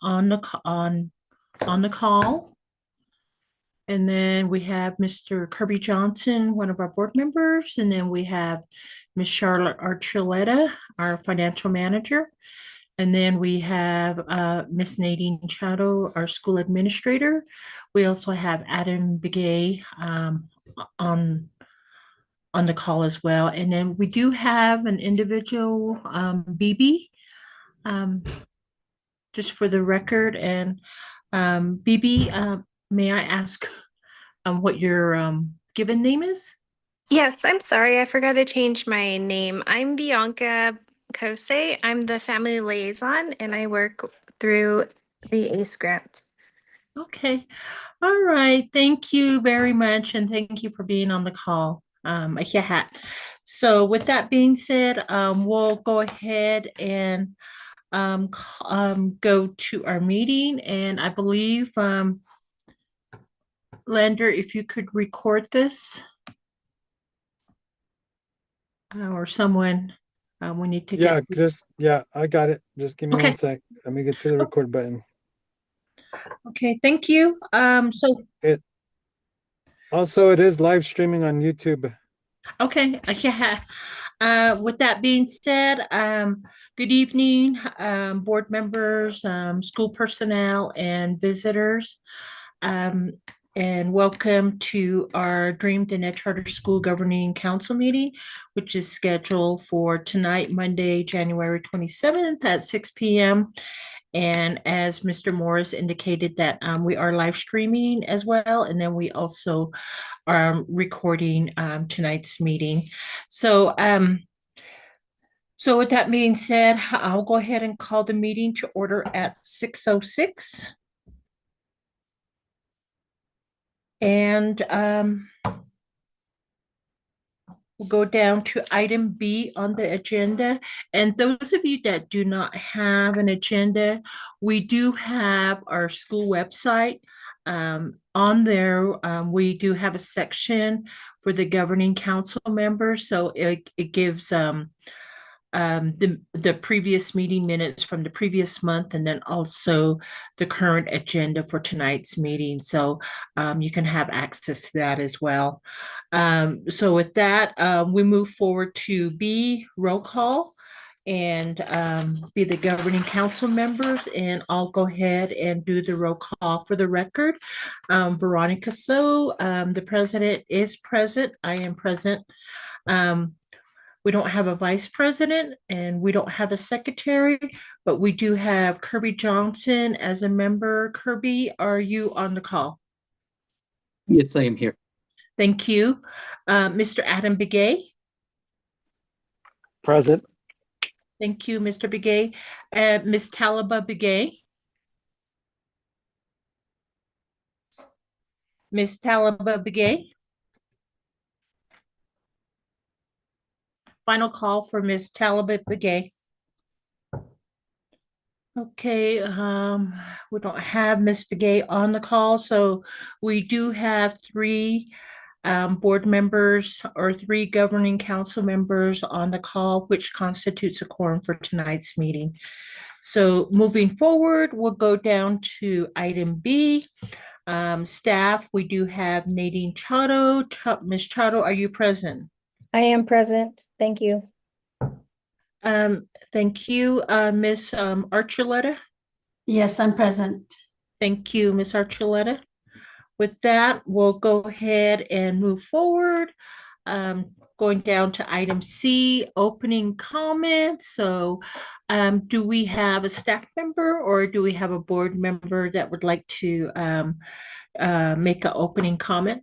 on the call. And then we have Mr. Kirby Johnson, one of our board members, and then we have Miss Charlotte Archuleta, our financial manager. And then we have Miss Nadine Chato, our school administrator. We also have Adam Begay on on the call as well. And then we do have an individual, BB, um, just for the record. And BB, may I ask what your given name is? Yes, I'm sorry. I forgot to change my name. I'm Bianca Kose. I'm the family liaison and I work through the ACE grants. Okay. All right. Thank you very much. And thank you for being on the call. Yeah. So with that being said, we'll go ahead and go to our meeting. And I believe, Lander, if you could record this, or someone, we need to get. Yeah, I got it. Just give me Okay. 1 sec. Let me get to the record button. Okay. Thank you. So It also it is live streaming on YouTube. okay. Yeah. With that being said, good evening, board members, school personnel, and visitors. Um, and welcome to our Dream Dine Charter School Governing Council meeting, which is scheduled for tonight, Monday, January 27th at 6 p.m. And as Mr. Morris indicated that we are live streaming as well. And then we also are recording tonight's meeting. So, so with that being said, I'll go ahead and call the meeting to order at 6:06. And we'll go down to item B on the agenda. And those of you that do not have an agenda, we do have our school website. On there, we do have a section for the governing council members. So it gives the previous meeting minutes from the previous month, and then also the current agenda for tonight's meeting. So you can have access to that as well. So with that, we move forward to B, roll call, and be the governing council members. And I'll go ahead and do the roll call for the record. Veronica So, the president is present. I am present. We don't have a vice president and we don't have a secretary, but we do have Kirby Johnson as a member. Kirby, are you on the call? Yes, I am here. Thank you. Mr. Adam Begay. Present. Thank you, Mr. Begay. Ms. Talaba Begay. Ms. Talaba Begay. Final call for Ms. Talaba Begay. Okay, we don't have Ms. Begay on the call, so we do have three board members or three governing council members on the call, which constitutes a quorum for tonight's meeting. So moving forward, we'll go down to item B. Staff, we do have Nadine Chato. Ms. Chato, are you present? I am present. Thank you. Thank you, Ms. Archuleta. Yes, I'm present. Thank you, Ms. Archuleta. With that, we'll go ahead and move forward. Going down to item C, opening comments. So do we have a staff member or do we have a board member that would like to make an opening comment?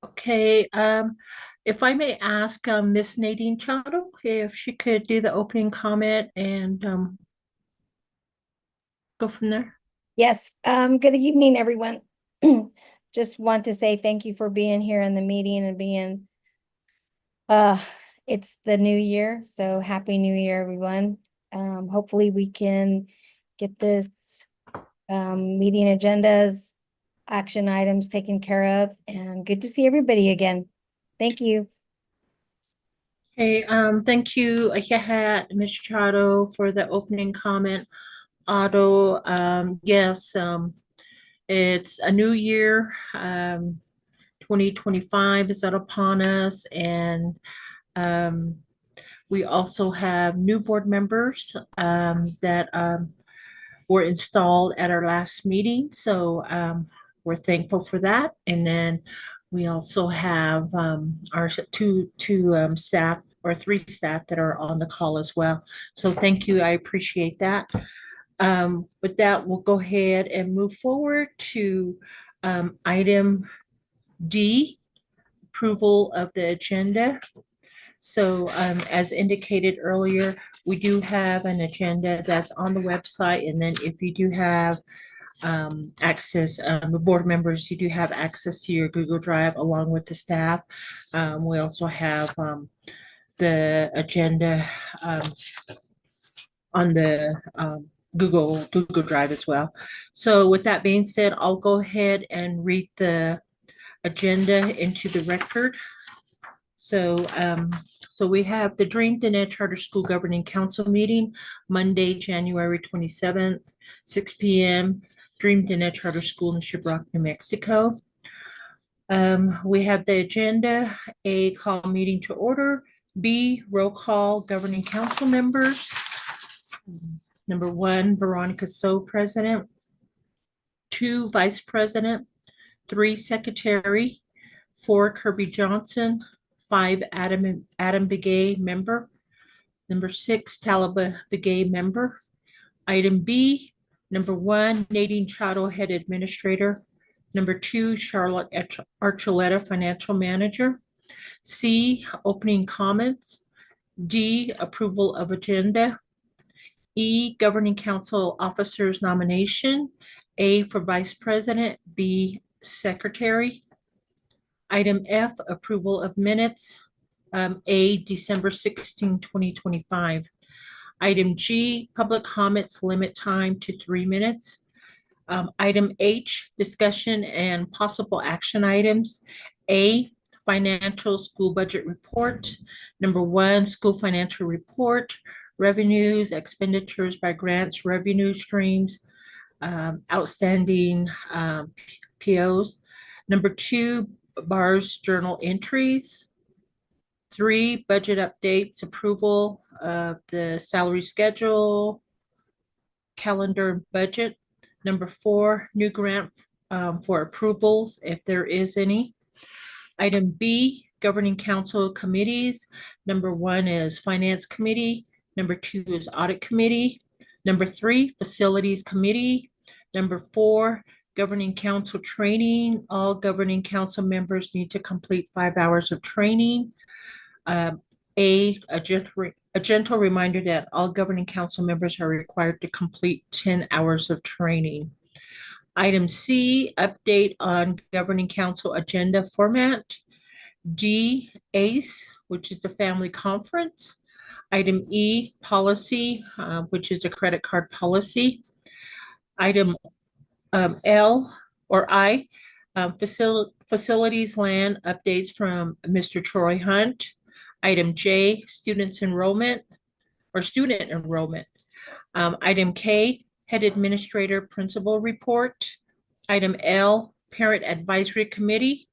Okay, if I may ask Miss Nadine Chato if she could do the opening comment and go from there. Yes, good evening, everyone. Just want to say thank you for being here in the meeting and being, it's the new year, so happy new year, everyone. Hopefully we can get this meeting agendas, action items taken care of, and good to see everybody again. Thank you. Hey, thank you, Yahat, Ms. Chado, for the opening comment. Otto, yes, it's a new year. 2025 is out upon us, and we also have new board members that were installed at our last meeting. So we're thankful for that. And then we also have our two staff or three staff that are on the call as well. So thank you. I appreciate that. With that, we'll go ahead and move forward to item D, approval of the agenda. So as indicated earlier, we do have an agenda that's on the website. And then if you do have access, the board members, you do have access to your Google Drive along with the staff. We also have the agenda on the Google Drive as well. So with that being said, I'll go ahead and read the agenda into the record. So, so we have the Dream Dine Charter School Governing Council meeting, Monday, January 27th, 6 p.m., Dream Dine Charter School in Shiprock, New Mexico. We have the agenda, A, call meeting to order, B, roll call governing council members. Number 1, Veronica So, President. 2, Vice President. 3, Secretary. 4, Kirby Johnson. 5, Adam Begay, member. Number 6, Talaba Begay, member. Item B, number 1, Nadine Chado, head administrator. Number 2, Charlotte Archuleta, financial manager. C, opening comments. D, approval of agenda. E, governing council officers nomination. A, for vice president. B, secretary. Item F, approval of minutes. A, December 16, 2025. Item G, public comments, limit time to 3 minutes. Item H, discussion and possible action items. A, financial school budget report. Number 1, school financial report, revenues, expenditures by grants, revenue streams, outstanding POs. Number 2, BAR's journal entries. 3, budget updates, approval of the salary schedule, calendar, budget. Number 4, new grant for approvals, if there is any. Item B, governing council committees. Number 1 is finance committee. Number 2 is audit committee. Number 3, facilities committee. Number 4, governing council training. All governing council members need to complete 5 hours of training. A gentle reminder that all governing council members are required to complete 10 hours of training. Item C, update on governing council agenda format. D, ACE, which is the family conference. Item E, policy, which is the credit card policy. Item L or I, facilities land updates from Mr. Troy Hunt. Item J, student enrollment. Item K, head administrator principal report. Item L, parent advisory committee.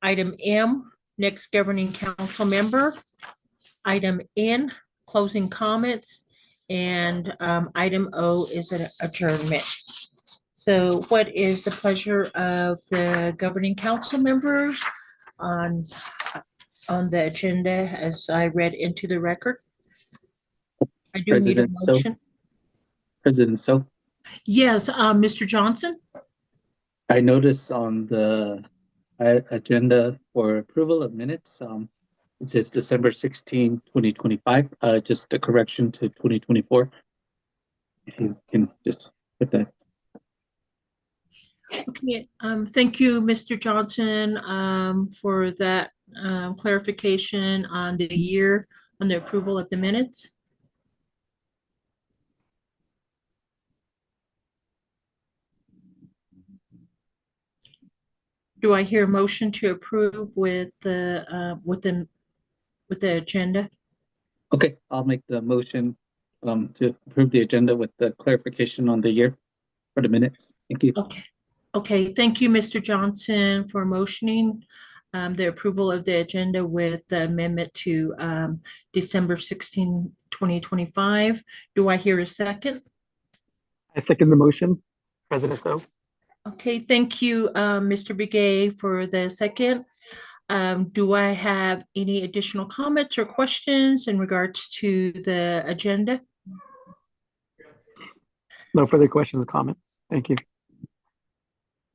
Item M, next governing council member. Item N, closing comments. And item O is an adjournment. So what is the pleasure of the governing council members on the agenda as I read into the record? I do need a President So. motion. President So, Yes, Mr. Johnson? I notice on the agenda for approval of minutes, it says December 16, 2025, just a correction to 2024. If you can just put that. Okay, thank you, Mr. Johnson, for that clarification on the year, on the approval of the minutes. Do I hear a motion to approve with the agenda? Okay, I'll make the motion to approve the agenda with the clarification on the year for the minutes. Thank you. Okay. Okay, thank you, Mr. Johnson, for motioning the approval of the agenda with the amendment to December 16, 2025. Do I hear a second? I second the motion, President So. Okay, thank you, Mr. Begay, for the second. Do I have any additional comments or questions in regards to the agenda? No further questions or comments. Thank you.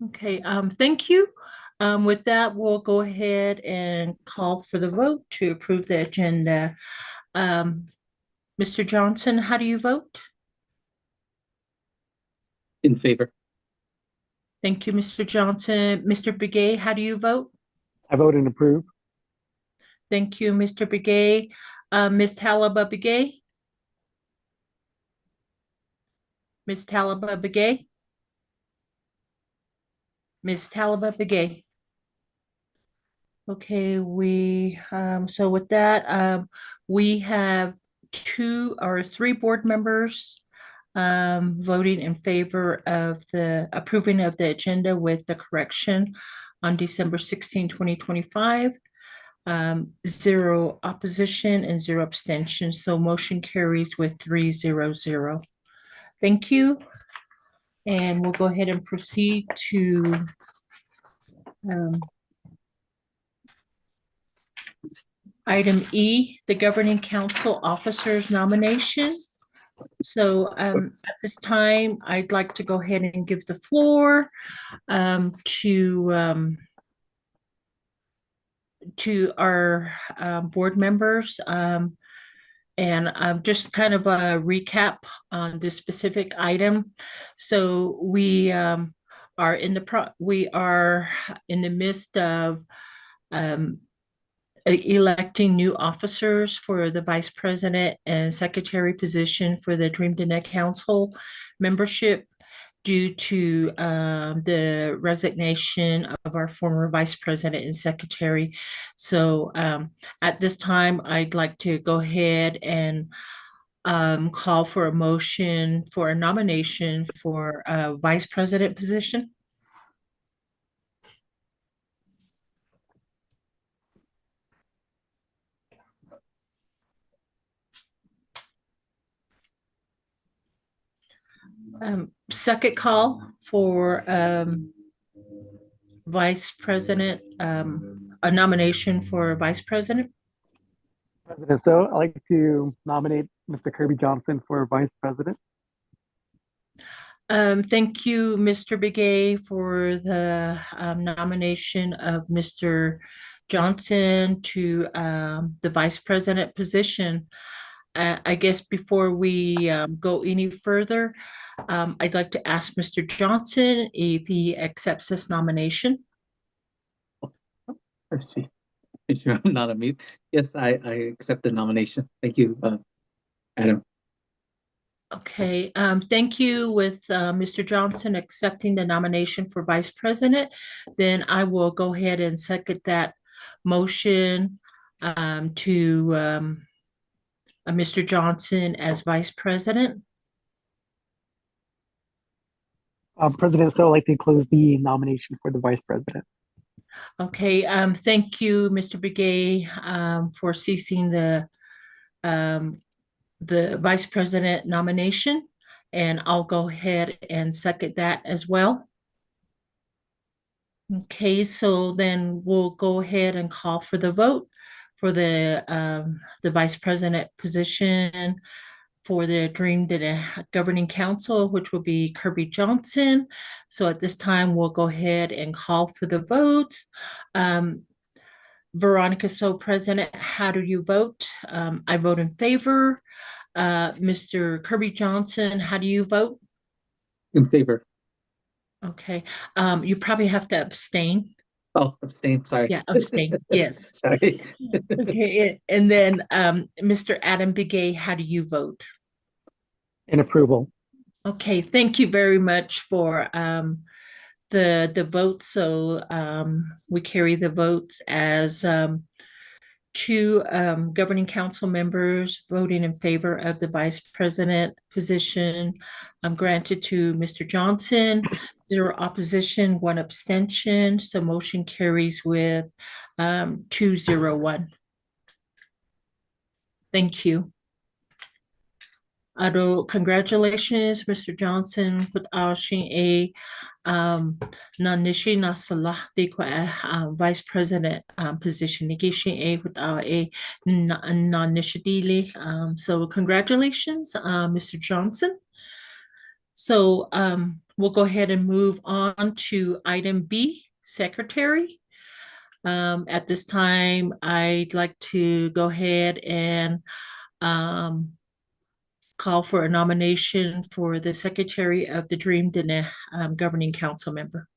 Okay, thank you. With that, we'll go ahead and call for the vote to approve the agenda. Mr. Johnson, how do you vote? In favor. Thank you, Mr. Johnson. Mr. Begay, how do you vote? I vote and approve. Thank you, Mr. Begay. Ms. Talaba Begay? Ms. Talaba Begay? Ms. Talaba Begay? Okay, so with that, we have two or three board members voting in favor of the approving of the agenda with the correction on December 16, 2025. Zero opposition and zero abstention. So motion carries with 300. Thank you. And we'll go ahead and proceed to item E, the governing council officers nomination. So at this time, I'd like to go ahead and give the floor to our board members. And just kind of a recap on this specific item. So we are in the midst of electing new officers for the vice president and secretary position for the Dream to Net Council membership due to the resignation of our former vice president and secretary. So at this time, I'd like to go ahead and call for a motion for a nomination for a vice president position. Second call for vice president, a nomination for vice president. President So, I'd like to nominate Mr. Kirby Johnson for Vice President. Thank you, Mr. Begay, for the nomination of Mr. Johnson to the vice president position. I guess before we go any further, I'd like to ask Mr. Johnson if he accepts this nomination. Let's see. Make sure I'm not on mute. Yes, I accept the nomination. Thank you, Adam. Okay, thank you with Mr. Johnson accepting the nomination for vice president. Then I will go ahead and second that motion to Mr. Johnson as vice president. President So, I'd like to close the nomination for the Vice President. Okay, thank you, Mr. Begay, for ceasing the vice president nomination, and I'll go ahead and second that as well. Okay, so then we'll go ahead and call for the vote for the vice president position for the Dream to Net Governing Council, which will be Kirby Johnson. So at this time, we'll go ahead and call for the vote. Veronica So, President, how do you vote? I vote in favor. Mr. Kirby Johnson, how do you vote? In favor. Okay, you probably have to abstain. Oh, abstain. Sorry. Yeah, abstain. Yes. Sorry. Okay, and then Mr. Adam Begay, how do you vote? In approval. Okay, thank you very much for the votes. So we carry the votes as two governing council members voting in favor of the vice president position granted to Mr. Johnson, 0 opposition, 1 abstention. So motion carries with 201. Thank you. Congratulations, Mr. Johnson, with our a na nishi na salah di ko vice president position ni gishi a with our a na nishidili. So congratulations, Mr. Johnson. So we'll go ahead and move on to item B, secretary. At this time, I'd like to go ahead and call for a nomination for the secretary of the Dream Dine governing council member.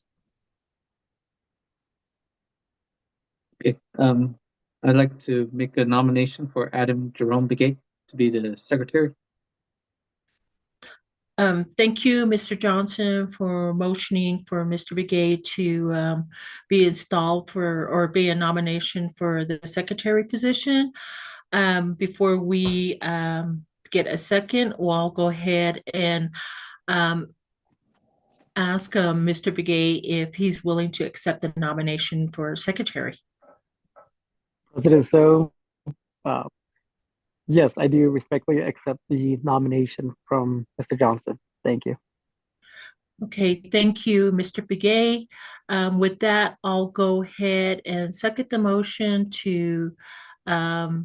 Okay. I'd like to make a nomination for Adam Jerome Begay to be the secretary. Thank you, Mr. Johnson, for motioning for Mr. Begay to be installed for or be a nomination for the secretary position. Before we get a second, I'll go ahead and ask Mr. Begay if he's willing to accept the nomination for secretary. President So, yes, I do respectfully accept the nomination from Mr. Johnson. Thank you. Okay, thank you, Mr. Begay. With that, I'll go ahead and second the motion to I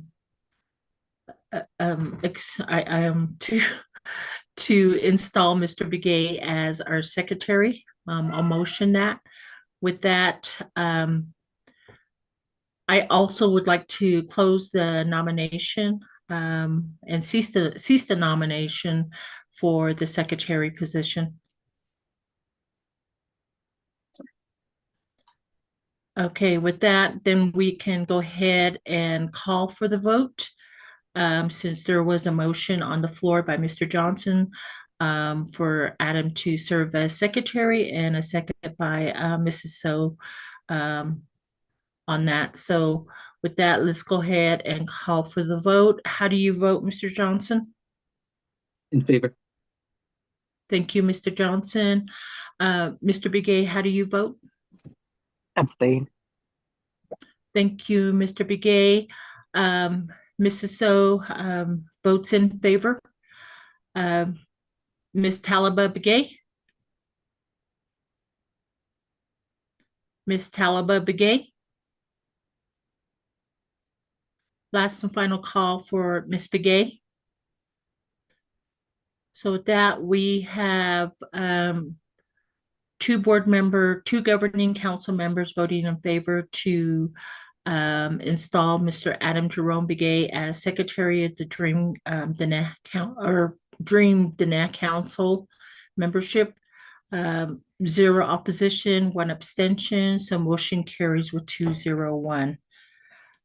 am to install Mr. Begay as our secretary. I'll motion that. With that, I also would like to close the nomination and cease the nomination for the secretary position. Okay, with that, then we can go ahead and call for the vote. Since there was a motion on the floor by Mr. Johnson for Adam to serve as secretary and a second by Mrs. So on that. So with that, let's go ahead and call for the vote. How do you vote, Mr. Johnson? In favor. Thank you, Mr. Johnson. Mr. Begay, how do you vote? Abstain. Thank you, Mr. Begay. Mrs. So votes in favor. Ms. Talaba Begay? Ms. Talaba Begay? Last and final call for Ms. Begay. So with that, we have two governing council members voting in favor to install Mr. Adam Jerome Begay as secretary of the Dream Dine Council membership. 0 opposition, 1 abstention. So motion carries with 201.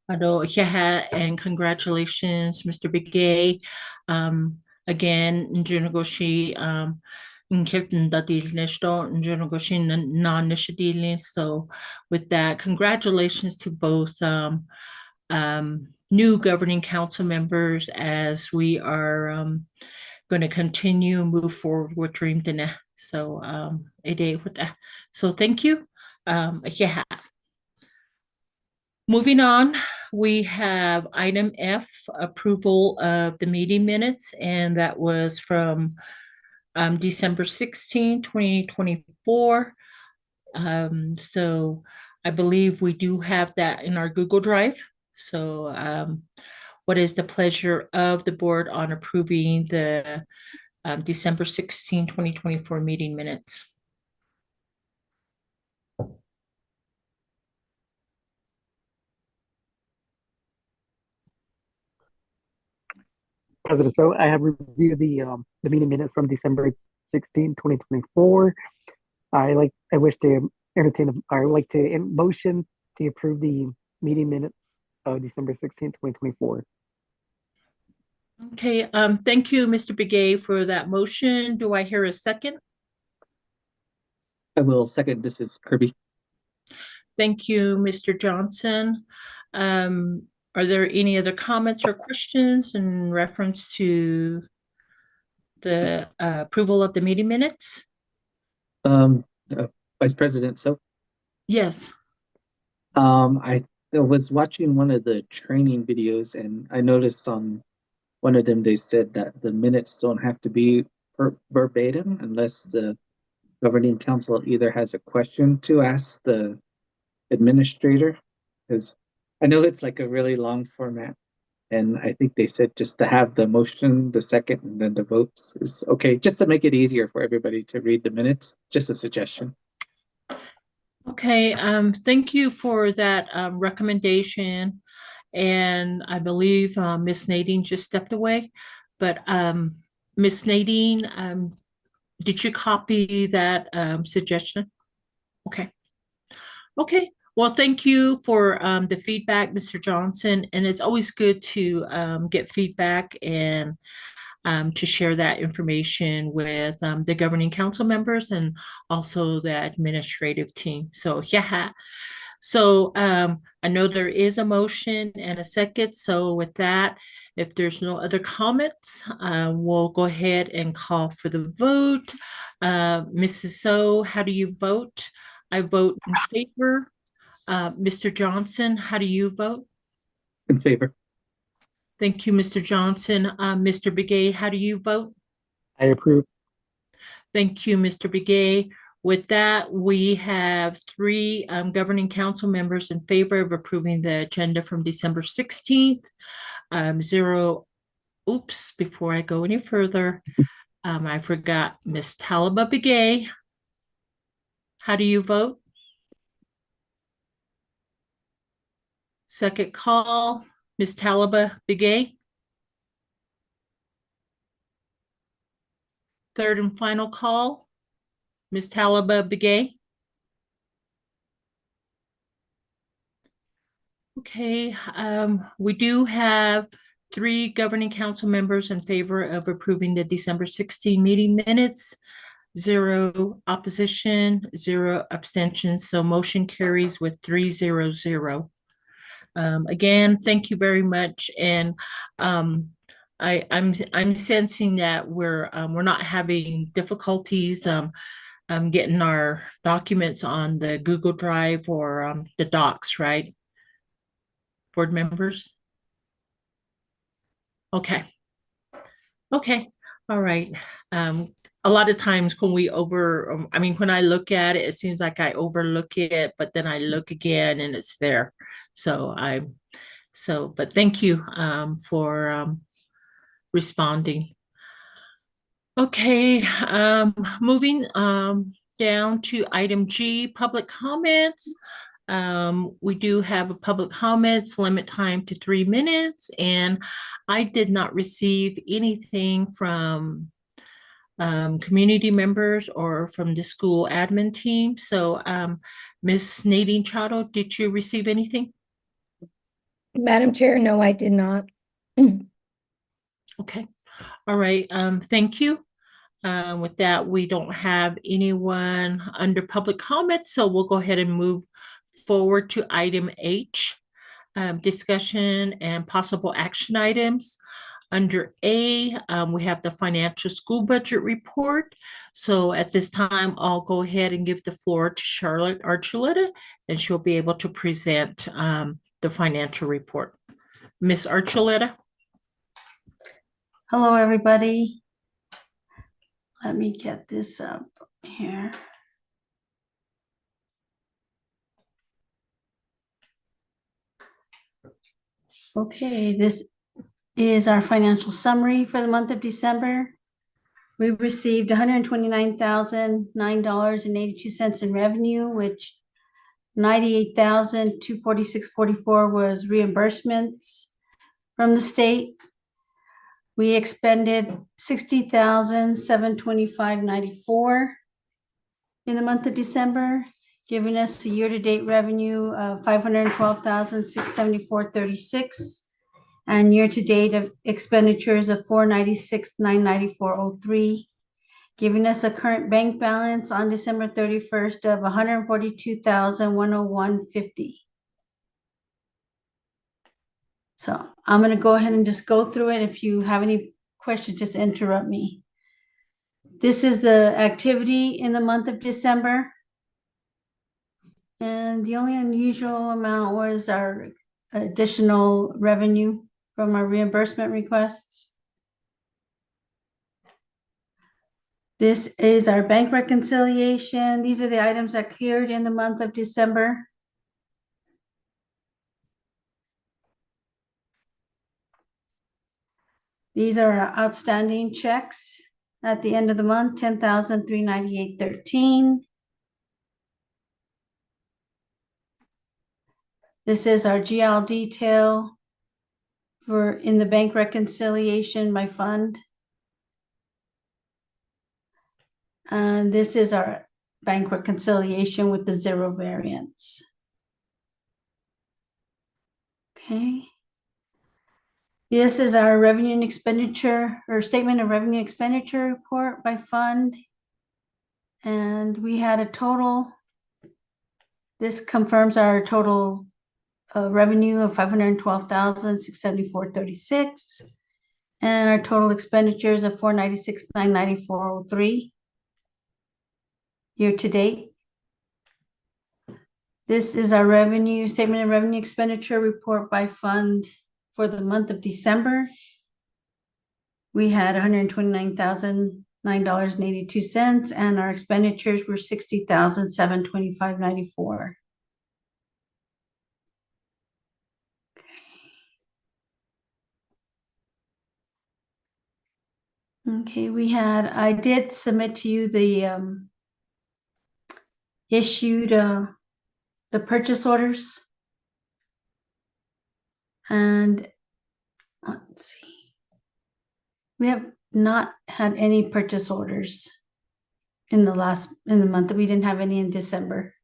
And congratulations, Mr. Begay. Again, so with that, congratulations to both new governing council members as we are going to continue and move forward with Dream Dine. So so thank you. Moving on, we have item F, approval of the meeting minutes, and that was from December 16, 2024. So I believe we do have that in our Google Drive. So what is the pleasure of the board on approving the December 16, 2024 meeting minutes? President So, I have reviewed the meeting minutes from December 16, 2024. I wish to motion to approve the meeting minutes of December 16, 2024. Okay, thank you, Mr. Begay, for that motion. Do I hear a second? I will second. This is Kirby. Thank you, Mr. Johnson. Are there any other comments or questions in reference to the approval of the meeting minutes? Um, Vice President, so Yes. I was watching one of the training videos and I noticed on one of them they said that the minutes don't have to be verbatim unless the governing council either has a question to ask the administrator. Because I know it's like a really long format. And I think they said just to have the motion, the second, and then the votes is okay, just to make it easier for everybody to read the minutes. Just a suggestion. Okay, thank you for that recommendation. And I believe Miss Nadine just stepped away. But Miss Nadine, did you copy that suggestion? Okay. Okay. Well, thank you for the feedback, Mr. Johnson. And it's always good to get feedback and to share that information with the governing council members and also the administrative team. So, yeah. So, I know there is a motion and a second. So, with that, if there's no other comments, we'll go ahead and call for the vote. Mrs. So, how do you vote? I vote in favor. Mr. Johnson, how do you vote? In favor. Thank you, Mr. Johnson. Mr. Begay, how do you vote? I approve. Thank you, Mr. Begay. With that, we have three governing council members in favor of approving the agenda from December 16th. Zero, oops, before I go any further, I forgot Miss Talaba Begay. How do you vote? Second call, Miss Talaba Begay. Third and final call, Miss Talaba Begay. Okay, we do have three governing council members in favor of approving the December 16 meeting minutes, zero opposition, zero abstentions, so motion carries with 3-0-0. Again, thank you very much, and I'm sensing that we're not having difficulties getting our documents on the Google Drive or the docs, right? Board members? Okay. Okay. All right. A lot of times when when I look at it, it seems like I overlook it, but then I look again and it's there. But thank you for responding. Okay, moving down to item G, public comments. We do have a public comments, limit time to 3 minutes, and I did not receive anything from community members or from the school admin team. So, Miss Nadine Chotto, did you receive anything? Madam Chair, no, I did not. Okay. All right. Thank you. With that, we don't have anyone under public comment, so we'll go ahead and move forward to item H, discussion and possible action items. Under A, we have the financial school budget report. So at this time, I'll go ahead and give the floor to Charlotte Archuleta, and she'll be able to present the financial report. Miss Archuleta? Hello, everybody. Let me get this up here. Okay, this is our financial summary for the month of December. We received $129,009.82 in revenue, which $98,246.44 was reimbursements from the state. We expended $60,725.94 in the month of December, giving us a year-to-date revenue of $512,674.36 and year-to-date of expenditures of $496,994.03, giving us a current bank balance on December 31st of 142,101.50. So I'm going to go ahead and just go through it. If you have any questions, just interrupt me. This is the activity in the month of December. And the only unusual amount was our additional revenue from our reimbursement requests. This is our bank reconciliation. These are the items that cleared in the month of December. These are our outstanding checks at the end of the month, 10,398.13. This is our GL detail for in the bank reconciliation by fund. And this is our bank reconciliation with the zero variance. Okay. This is our revenue and expenditure or statement of revenue expenditure report by fund. And we had a total, this confirms our total revenue of 512,674.36. And our total expenditures of 496,994.03 year to date. This is our revenue statement of revenue expenditure report by fund for the month of December. We had $129,009.82, and our expenditures were $60,725.94. Okay, I did submit to you the issued the purchase orders. And let's see. We have not had any purchase orders in the month. We didn't have any in December.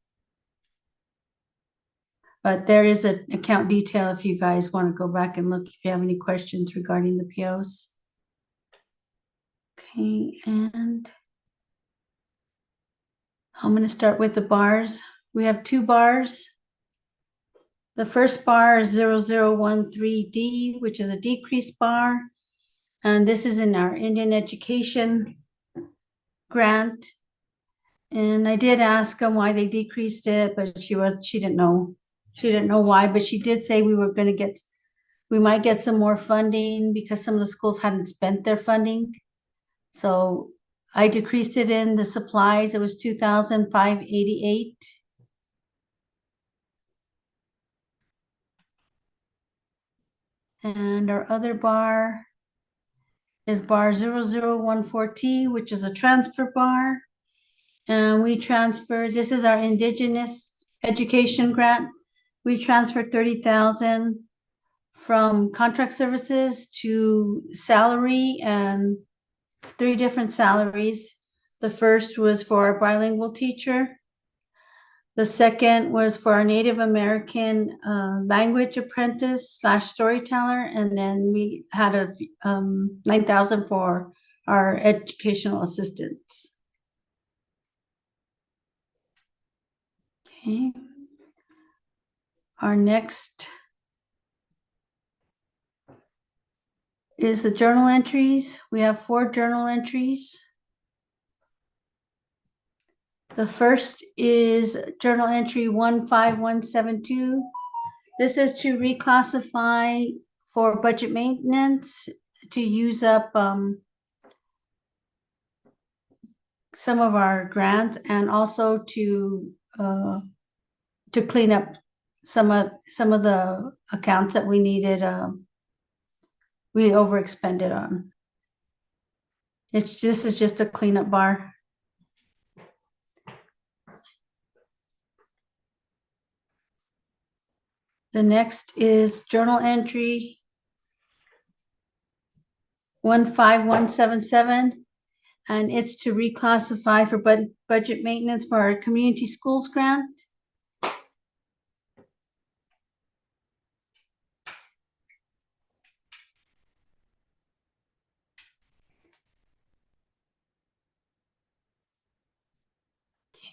But there is an account detail if you guys want to go back and look if you have any questions regarding the POs. Okay, and I'm going to start with the bars. We have two bars. The first bar is 0013D, which is a decrease bar. And this is in our Indian education grant. And I did ask them why they decreased it, but she didn't know. She didn't know why, but she did say we might get some more funding because some of the schools hadn't spent their funding. So I decreased it in the supplies. It was $2,588. And our other bar is bar 0014T, which is a transfer bar. And this is our Indigenous education grant. We transferred 30,000 from contract services to salary, and 3 different salaries. The first was for our bilingual teacher. The second was for our Native American language apprentice / storyteller. And then we had a 9,000 for our educational assistants. Okay. Our next is the journal entries. We have 4 journal entries. The first is journal entry 15172. This is to reclassify for budget maintenance to use up some of our grants, and also to clean up some of the accounts that we needed we overexpended on. This is just a cleanup bar. The next is journal entry 15177, and it's to reclassify for budget maintenance for our community schools grant.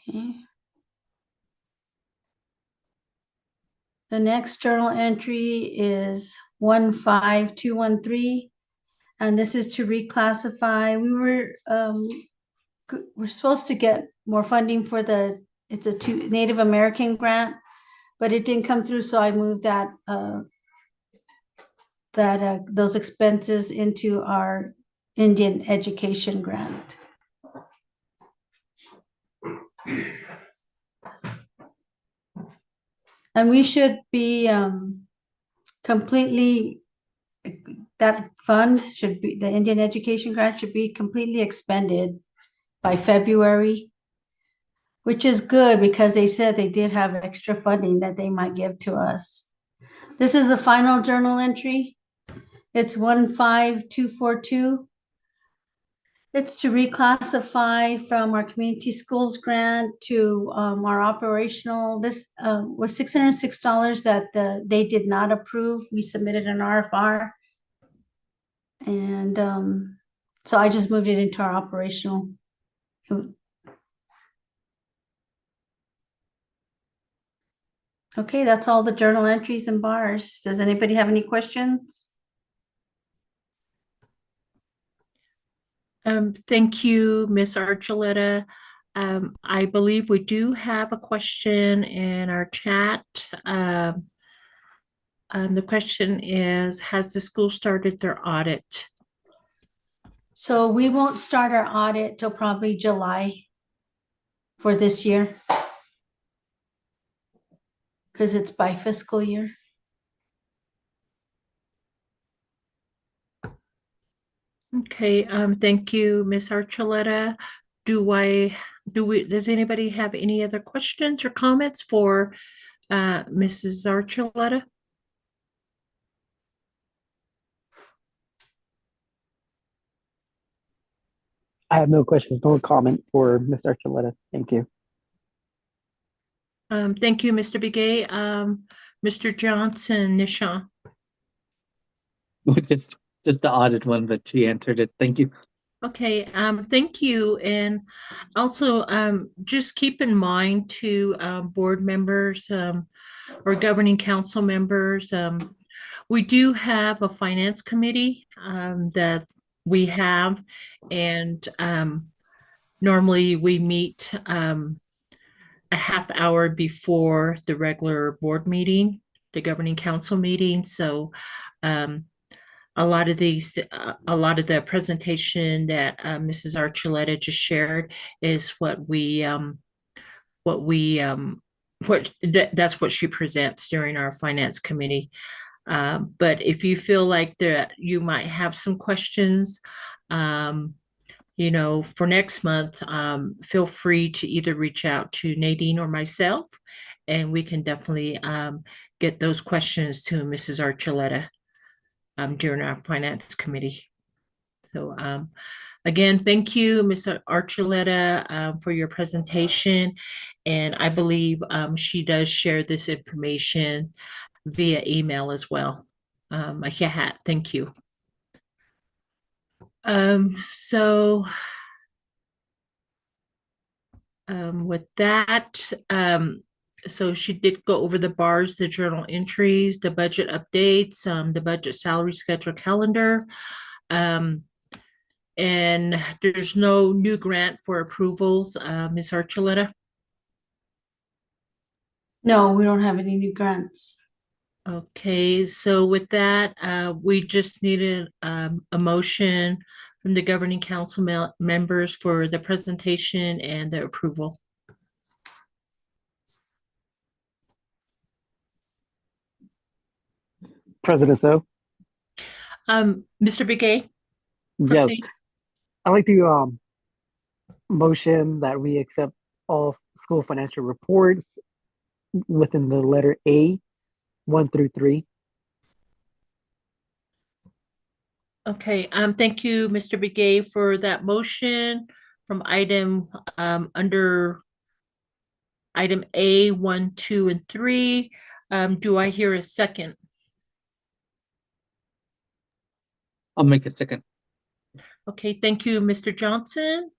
Okay. The next journal entry is 15213, and this is to reclassify. We're supposed to get more funding for it's a Native American grant, but it didn't come through, so I moved those expenses into our Indian education grant. And we should be completely, that fund should be, the Indian education grant should be completely expended by February, which is good because they said they did have extra funding that they might give to us. This is the final journal entry. It's 15242. It's to reclassify from our community schools grant to our operational. This was $606 that they did not approve. We submitted an RFR. And so I just moved it into our operational. Okay, that's all the journal entries and bars. Does anybody have any questions? Thank you, Miss Archuleta. I believe we do have a question in our chat. The question is, has the school started their audit? So we won't start our audit till probably July for this year, because it's by fiscal year. Okay, thank you, Miss Archuleta. Does anybody have any other questions or comments for Mrs. Archuleta? I have no questions, no comment for Ms. Archuleta. Thank you. Thank you, Mr. Begay. Mr. Johnson, Nishan. Just the audit one, but she answered it. Thank you. Okay, thank you. And also, just keep in mind to board members or governing council members, we do have a finance committee that we have, and normally we meet a half hour before the regular board meeting, the governing council meeting. So a lot of the presentation that Mrs. Archuleta just shared is that's what she presents during our finance committee. But if you feel like that you might have some questions, for next month, feel free to either reach out to Nadine or myself, and we can definitely get those questions to Mrs. Archuleta during our finance committee. So again, thank you, Ms. Archuleta, for your presentation. And I believe she does share this information via email as well. Thank you. With that, so she did go over the bars, the journal entries, the budget updates, the budget salary schedule calendar. And there's no new grant for approvals, Ms. Archuleta? No, we don't have any new grants. Okay, so with that, we just needed a motion from the governing council members for the presentation and the approval. President So. Mr. Begay, Yes, proceed. I'd like to motion that we accept all school financial reports within the letter A, 1 through 3. Okay, thank you, Mr. Begay, for that motion from under item A, 1, 2, and 3. Do I hear a second? I'll make a second. Okay, thank you, Mr. Johnson.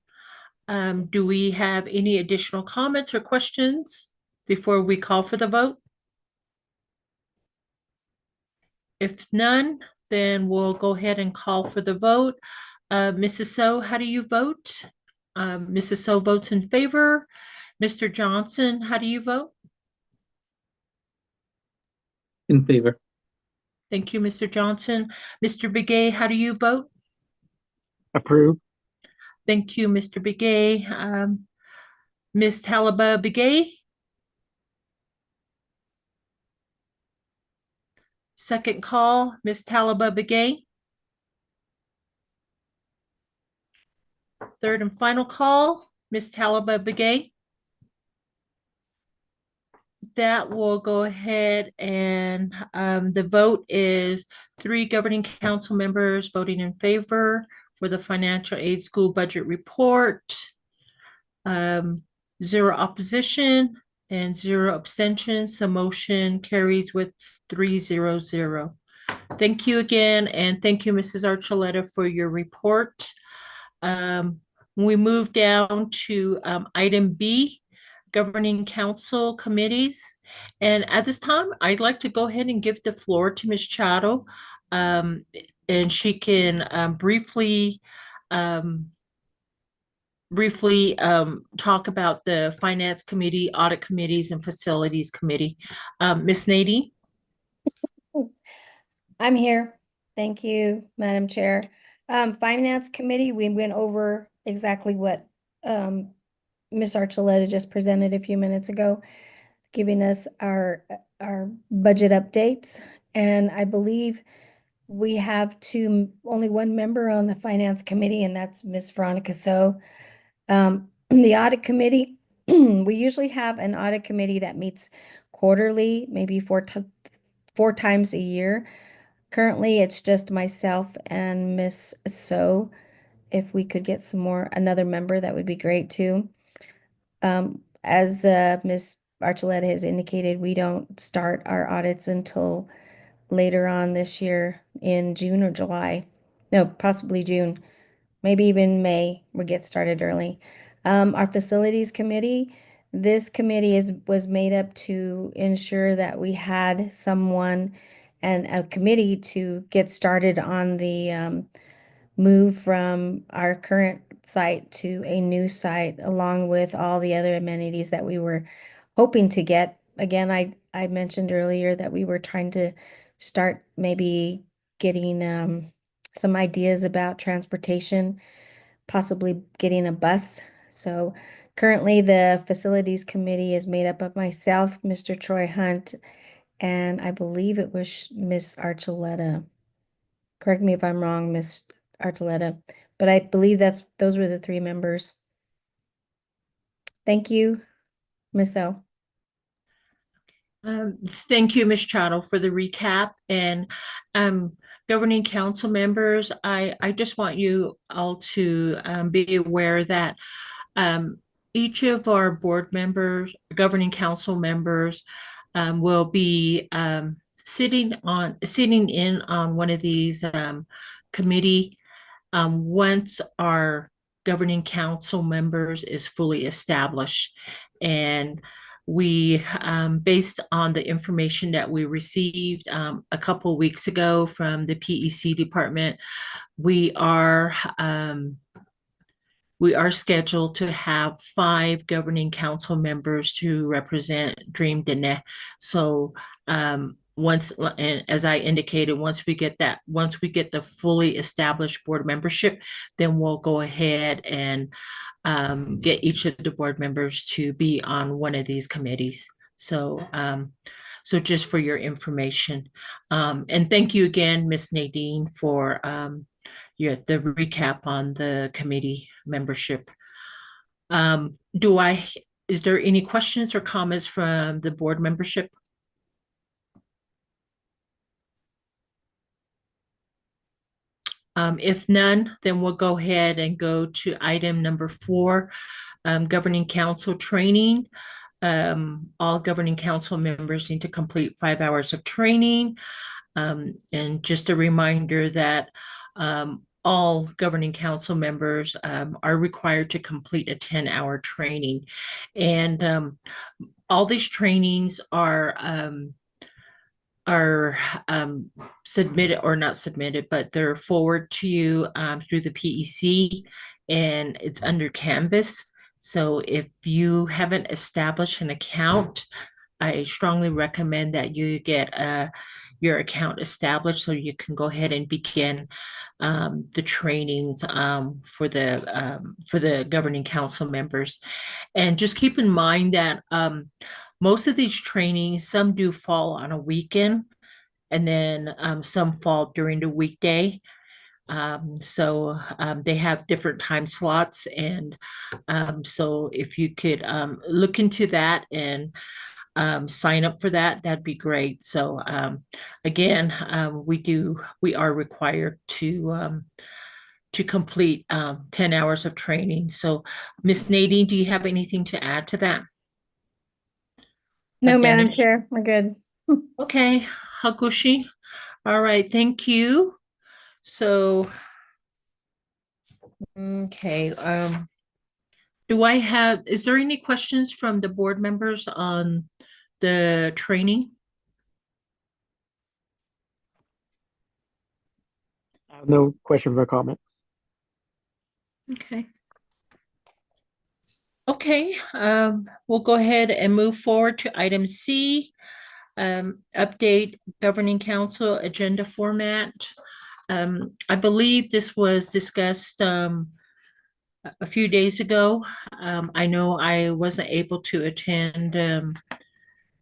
Do we have any additional comments or questions before we call for the vote? If none, then we'll go ahead and call for the vote. Mrs. So, how do you vote? Mrs. So votes in favor. Mr. Johnson, how do you vote? In favor. Thank you, Mr. Johnson. Mr. Begay, how do you vote? Approve. Thank you, Mr. Begay. Ms. Talaba Begay? Second call, Ms. Talaba Begay? Third and final call, Ms. Talaba Begay? That will go ahead and the vote is 3 governing council members voting in favor for the financial aid school budget report. 0 opposition and 0 abstentions. So motion carries with 3-0-0. Thank you again, and thank you, Mrs. Archuleta, for your report. We move down to item B, governing council committees. And at this time, I'd like to go ahead and give the floor to Ms. Chado, and she can briefly talk about the finance committee, audit committees, and facilities committee. Ms. Nadine? I'm here. Thank you, Madam Chair. Finance Committee, we went over exactly what Ms. Archuleta just presented a few minutes ago, giving us our budget updates. And I believe we have only one member on the Finance Committee, and that's Ms. Veronica So. The Audit Committee, we usually have an Audit Committee that meets quarterly, maybe four times a year. Currently, it's just myself and Miss So. If we could get another member, that would be great too. As Miss Archuleta has indicated, we don't start our audits until later on this year in June or July. No, possibly June, maybe even May. We get started early. Our Facilities Committee, this committee was made up to ensure that we had someone and a committee to get started on the move from our current site to a new site, along with all the other amenities that we were hoping to get. Again, I mentioned earlier that we were trying to start maybe getting some ideas about transportation, possibly getting a bus. So currently the Facilities Committee is made up of myself, Mr. Troy Hunt, and I believe it was Miss Archuleta. Correct me if I'm wrong, Miss Archuleta, but I believe those were the 3 members. Thank you, Miss O. Thank you, Ms. Chattel, for the recap. And governing council members, I just want you all to be aware that each of our board members, governing council members, will be sitting in on one of these committee once our governing council members is fully established. And we, based on the information that we received a couple weeks ago from the PEC department, we are scheduled to have 5 governing council members to represent Dream Dine. So once, and as I indicated, once we get the fully established board membership, then we'll go ahead and get each of the board members to be on one of these committees. So just for your information. And thank you again, Miss Nadine, for the recap on the committee membership. Is there any questions or comments from the board membership? If none, then we'll go ahead and go to item number 4, governing council training. All governing council members need to complete 5 hours of training. And just a reminder that all all governing council members are required to complete a 10-hour training. And all these trainings are submitted or not submitted, but they're forwarded to you through the PEC, and it's under Canvas. So if you haven't established an account, I strongly recommend that you get your account established so you can go ahead and begin the trainings for the governing council members. And just keep in mind that most of these trainings, some do fall on a weekend, and then some fall during the weekday. So they have different time slots. And so if you could look into that and sign up for that, that'd be great. So again, we are required to complete 10 hours of training. So Miss Nadine, do you have anything to add to that? No, Madam Advantage? Chair, we're good. Okay, Hakushi. All right, thank you. So, okay, is there any questions from the board members on the training? No questions or comments. Okay. Okay, we'll go ahead and move forward to item C, update governing council agenda format. I believe this was discussed a few days ago. I know I wasn't able to attend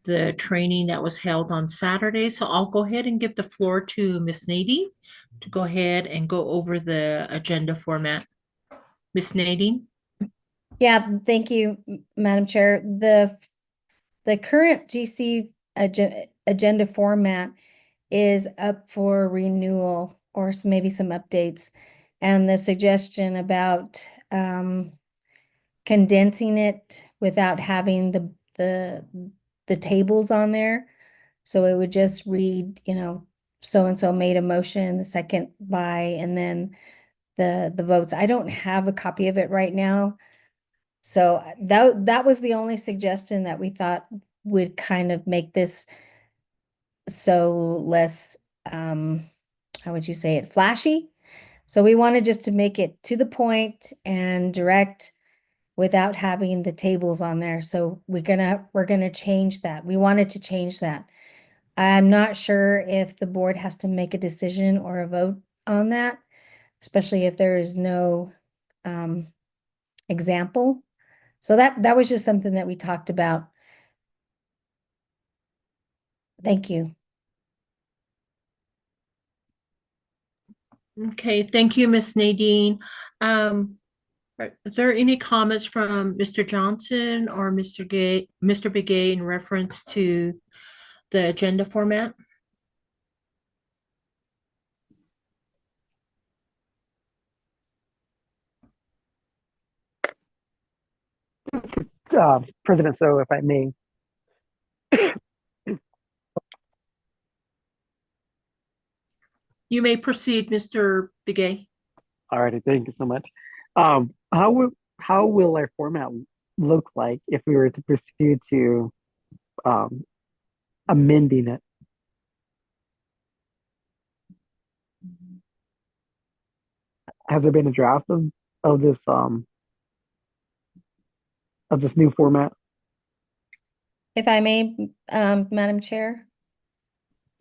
the training that was held on Saturday, so I'll go ahead and give the floor to Miss Nadine to go ahead and go over the agenda format. Miss Nadine? Yeah, thank you, Madam Chair. The current GC agenda format is up for renewal or maybe some updates. And the suggestion about condensing it without having the tables on there. So it would just read, so and so made a motion, the second by, and then the votes. I don't have a copy of it right now. So that was the only suggestion that we thought would kind of make this so less, how would you say it, flashy. So we wanted just to make it to the point and direct without having the tables on there. So we're gonna change that. We wanted to change that. I'm not sure if the board has to make a decision or a vote on that, especially if there is no example. So that was just something that we talked about. Thank you. Okay, thank you, Miss Nadine. Are there any comments from Mr. Johnson or Mr. Begay in reference to the agenda format? President, so if I may, You may proceed, Mr. Begay. all righty, thank you so much. How will our format look like if we were to proceed to um, amending it? Has there been a draft of this new format? If I may, Madam Chair.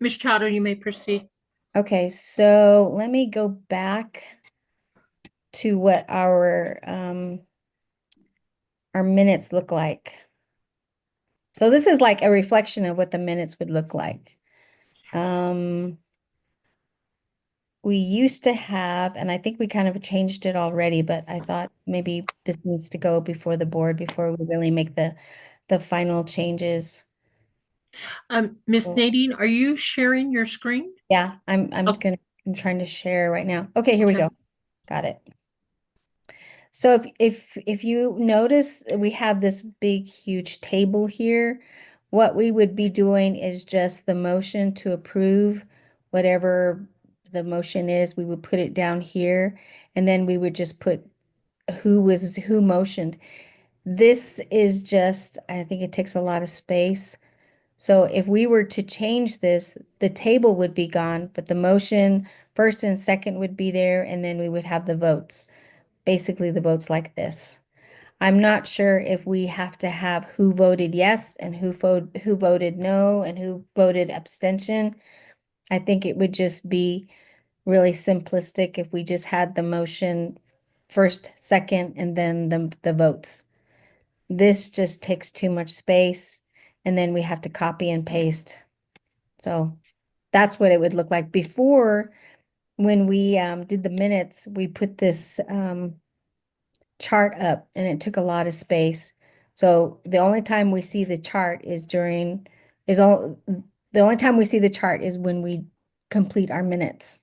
Ms. Chowder, you may proceed. Okay, so let me go back to what our minutes look like. So this is like a reflection of what the minutes would look like. We used to have, and I think we kind of changed it already, but I thought maybe this needs to go before the board before we really make the final changes. Miss So, Nadine, are you sharing your screen? yeah, I'm Okay. I'm trying to share right now. Okay, here we Okay. go. Got it. So if you notice, we have this big, huge table here. What we would be doing is just the motion to approve whatever the motion is, we would put it down here, and then we would just put who motioned. This is just, I think it takes a lot of space. So if we were to change this, the table would be gone, but the motion first and second would be there, and then we would have the votes. Basically, the votes like this. I'm not sure if we have to have who voted yes and who voted no and who voted abstention. I think it would just be really simplistic if we just had the motion first, second, and then the votes. This just takes too much space, and then we have to copy and paste. So that's what it would look like. Before, when we did the minutes, we put this chart up, and it took a lot of space. So the only time we see the chart is the only time we see the chart is when we complete our minutes.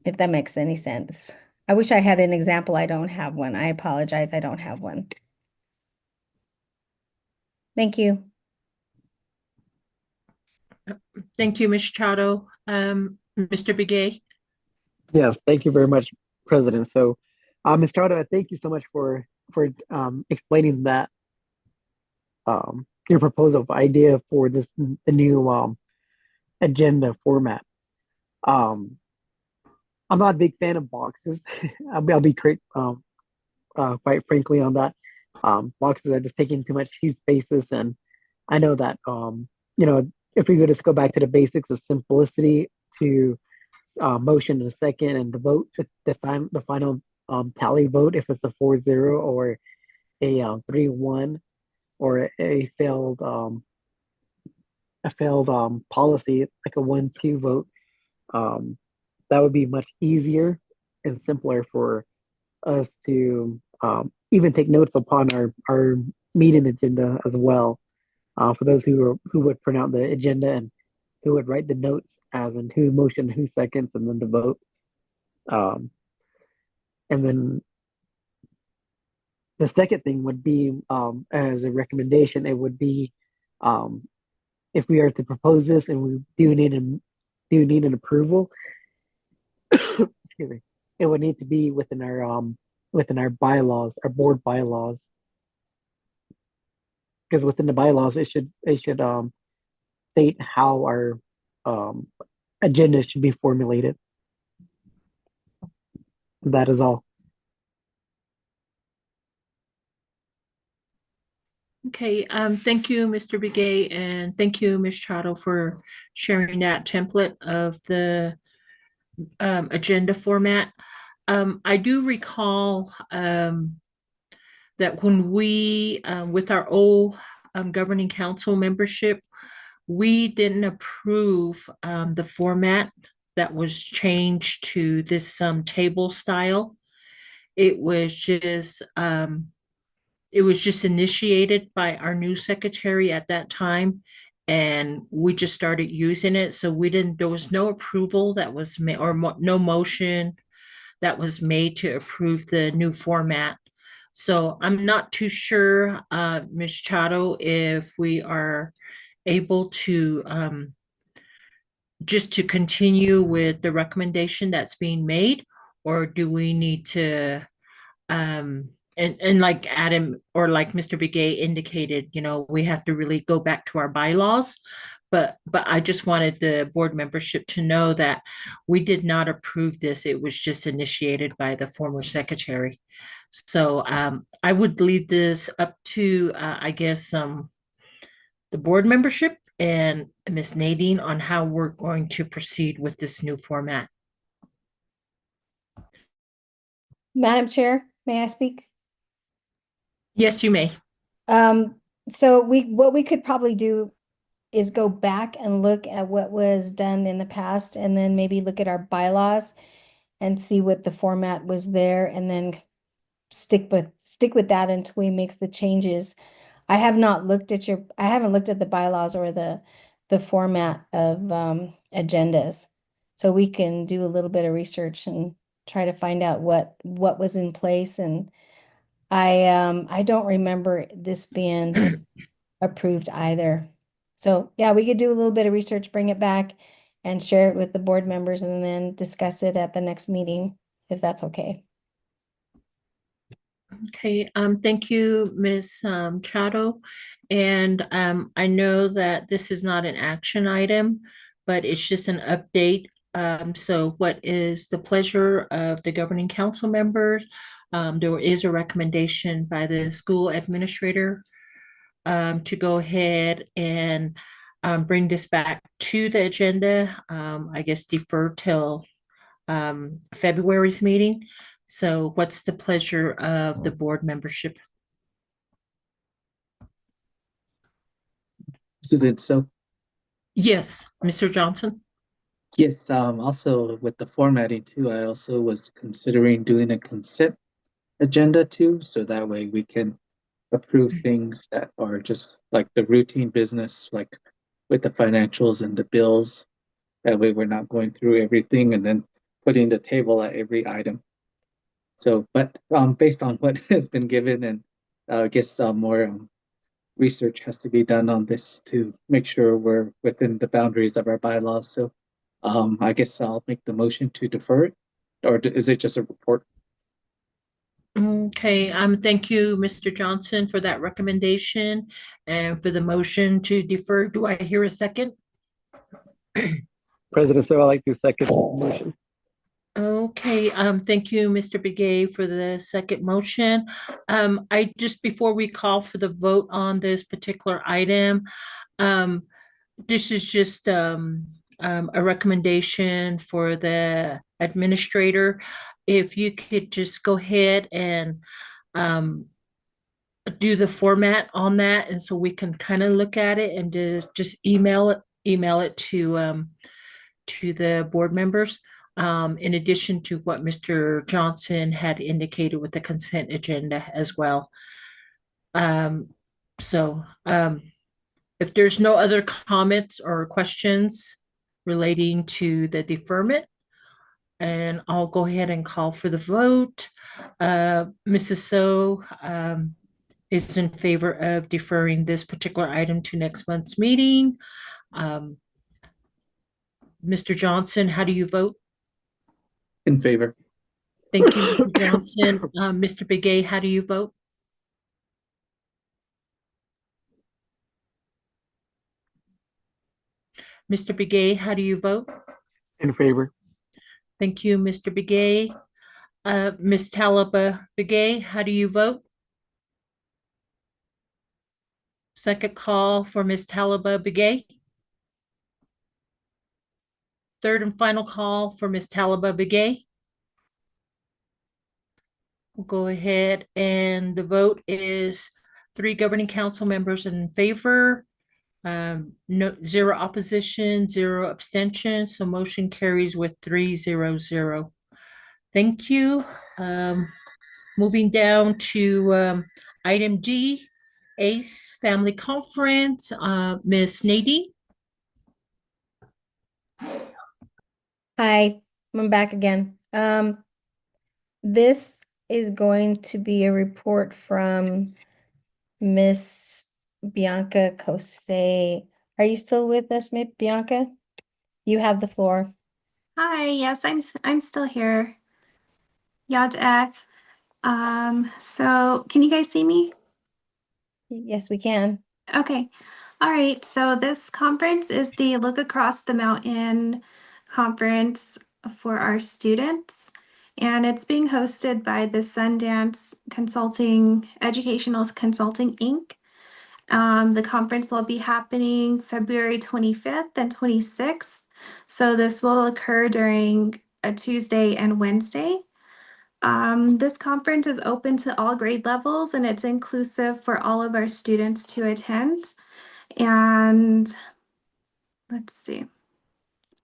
If that makes any sense. I wish I had an example. I don't have one. I apologize. I don't have one. Thank you. Thank you, Ms. Chato. Mr. Begay? Yes, thank you very much, President. So, Ms. Charter, thank you so much for explaining that your proposal idea for the new agenda format. Um, I'm not a big fan of boxes. I'll be quite frankly on that. Boxes are just taking too much huge spaces, and I know that you know, if we could just go back to the basics of simplicity to motion in a second and the vote, the final tally vote, if it's a 4-0 or a 3-1 or a failed policy like a 1-2 vote, um, that would be much easier and simpler for us to even take notes upon our meeting agenda as well. For those who would print out the agenda and who would write the notes as in who motioned, who seconds, and then the vote. Um, and then the second thing would be, as a recommendation, it would be, um, if we are to propose this and we do need an approval, excuse me, it would need to be within our bylaws, our board bylaws, because within the bylaws it should state how our um, agenda should be formulated. That is all. Okay, thank you, Mr. Begay, and thank you, Ms. Chato, for sharing that template of the agenda format. I do recall that when we, with our old governing council membership, we didn't approve the format that was changed to this table style. It was just initiated by our new secretary at that time, and we just started using it. So we didn't, there was no approval that was made, or no motion that was made to approve the new format. So I'm not too sure, Ms. Chato, if we are able to just to continue with the recommendation that's being made, or do we need to and like Adam or like Mr. Begay indicated, you know, we have to really go back to our bylaws. But I just wanted the board membership to know that we did not approve this. It was just initiated by the former secretary. So I would leave this up to I guess the board membership and Miss Nadine on how we're going to proceed with this new format. Madam Chair, may I speak? Yes, you may. Um, so what we could probably do is go back and look at what was done in the past, and then maybe look at our bylaws and see what the format was there, and then stick with that until we make the changes. I haven't looked at the bylaws or the format of agendas. So we can do a little bit of research and try to find out what was in place. And I don't remember this being approved either. So yeah, we could do a little bit of research, bring it back, and share it with the board members and then discuss it at the next meeting, if that's okay. Okay, thank you, Ms. Chato. And I know that this is not an action item, but it's just an update. So what is the pleasure of the governing council members? There is a recommendation by the school administrator to go ahead and bring this back to the agenda. I guess defer till February's meeting. So what's the pleasure of the board membership? President, so Yes, Mr. Johnson? yes, also with the formatting too, I also was considering doing a consent agenda too, so that way we can approve things that are just like the routine business, like with the financials and the bills. That way we're not going through everything and then putting the table at every item. So, but based on what has been given, and I guess more research has to be done on this to make sure we're within the boundaries of our bylaws. So, I guess I'll make the motion to defer it, or is it just a report? Okay, thank you, Mr. Johnson, for that recommendation and for the motion to defer. Do I hear a second? President, so I'd like to second the motion. Okay, thank you, Mr. Begay, for the second motion. I just, before we call for the vote on this particular item, this is just a recommendation for the administrator. If you could just go ahead and um, do the format on that, and so we can kind of look at it and just email it to the board members. In addition to what Mr. Johnson had indicated with the consent agenda as well. Um, so if there's no other comments or questions relating to the deferment, and I'll go ahead and call for the vote. Mrs. So is in favor of deferring this particular item to next month's meeting. Mr. Johnson, how do you vote? In favor. Thank you, Mr. Johnson. Mr. Begay, how do you vote? Mr. Begay, how do you vote? In favor. Thank you, Mr. Begay. Ms. Talaba Begay, how do you vote? Second call for Ms. Talaba Begay. Third and final call for Ms. Talaba Begay. We'll go ahead and the vote is 3 governing council members in favor, no, 0 opposition, 0 abstention. So motion carries with 3-0-0. Thank you. Moving down to item D, ACE Family Conference, Ms. Nadine. Hi, I'm back again. This is going to be a report from Miss Bianca Kosei. Are you still with us, Miss Bianca? You have the floor. Hi, yes, I'm still here. Yad so can you guys see me? Yes, we can. Okay. All right. So this conference is the Look Across the Mountain conference for our students. And it's being hosted by the Sundance Consulting, Educational Consulting, Inc. The conference will be happening February 25th and 26th. So this will occur during a Tuesday and Wednesday. This conference is open to all grade levels and it's inclusive for all of our students to attend. And let's see.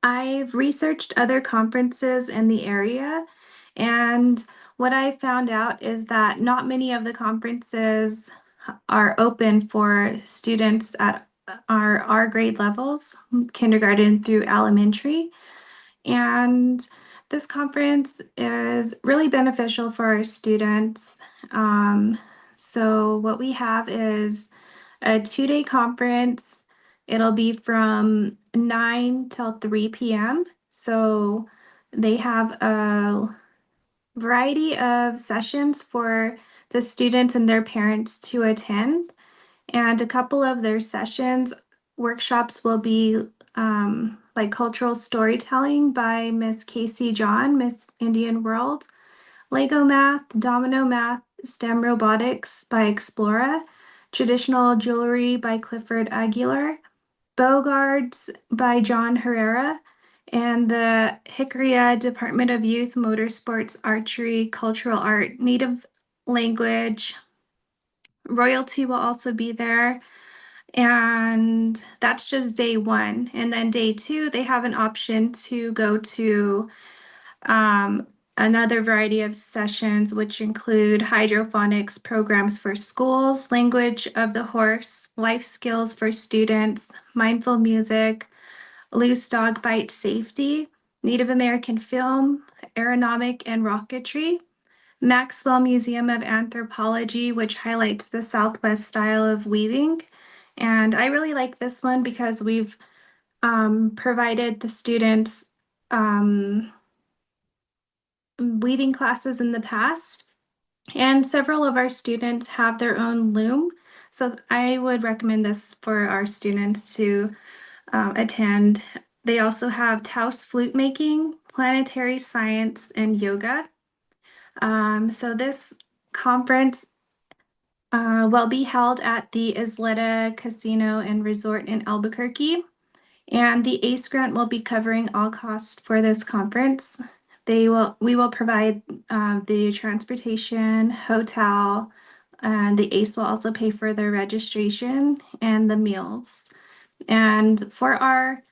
I've researched other conferences in the area, and what I found out is that not many of the conferences are open for students at our grade levels, kindergarten through elementary. And this conference is really beneficial for our students. So what we have is a 2-day conference It'll be from 9 till 3 p.m. So they have a variety of sessions for the students and their parents to attend. And a couple of their sessions, workshops will be like cultural storytelling by Miss Casey John, Miss Indian World, Lego math, domino math, STEM robotics by Explora, traditional jewelry by Clifford Aguilar, Bogards by John Herrera, and the Hickory Department of Youth Motorsports Archery Cultural Art Native Language. Royalty will also be there. And that's just day one. And then day two, they have an option to go to um, another variety of sessions, which include hydroponics programs for schools, language of the horse, life skills for students, mindful music, loose dog bite safety, Native American film, aeronautics and rocketry, Maxwell Museum of Anthropology, which highlights the Southwest style of weaving. And I really like this one because we've provided the students weaving classes in the past, and several of our students have their own loom. So I would recommend this for our students to attend. They also have Taos flute making, planetary science, and yoga. So this conference will be held at the Isleta Casino and Resort in Albuquerque. And the ACE grant will be covering all costs for this conference. We will provide the transportation, hotel, and the ACE will also pay for the registration and the meals. And for our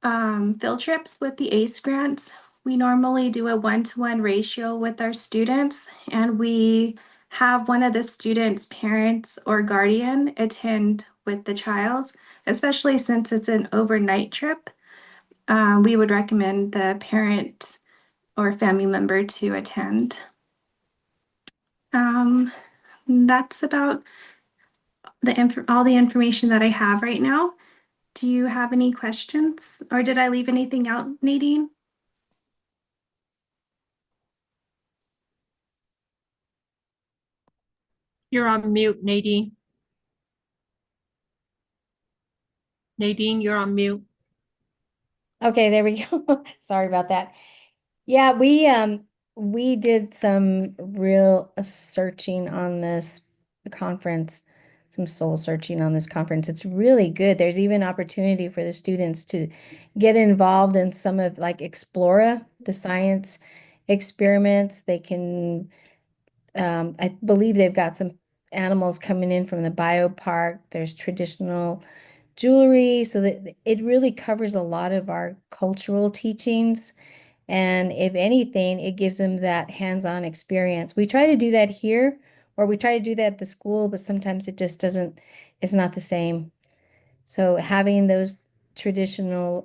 field trips with the ACE grants, we normally do a 1-to-1 ratio with our students, and we have one of the students' parents or guardian attend with the child, especially since it's an overnight trip. We would recommend the parent or family member to attend. That's about all the information that I have right now. Do you have any questions, or did I leave anything out, Nadine? You're on mute, Nadine. Nadine, you're on mute. Okay, there we go. Sorry about that. Yeah, we did some real searching on this conference, some soul searching on this conference. It's really good. There's even opportunity for the students to get involved in some of like Explora, the science experiments. They can I believe they've got some animals coming in from the biopark. There's traditional jewelry, so that it really covers a lot of our cultural teachings. And if anything, it gives them that hands-on experience. We try to do that here, or we try to do that at the school, but sometimes it just doesn't, it's not the same. So having those traditional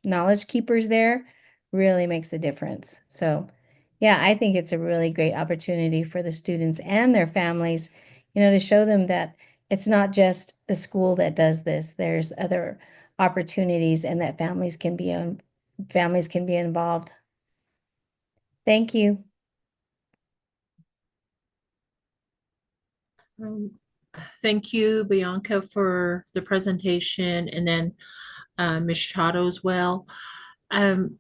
knowledge keepers there really makes a difference. So yeah, I think it's a really great opportunity for the students and their families, to show them that it's not just the school that does this. There's other opportunities and that families can be involved. Thank you. Thank you, Bianca, for the presentation, and then Ms. Shadow as well. Um,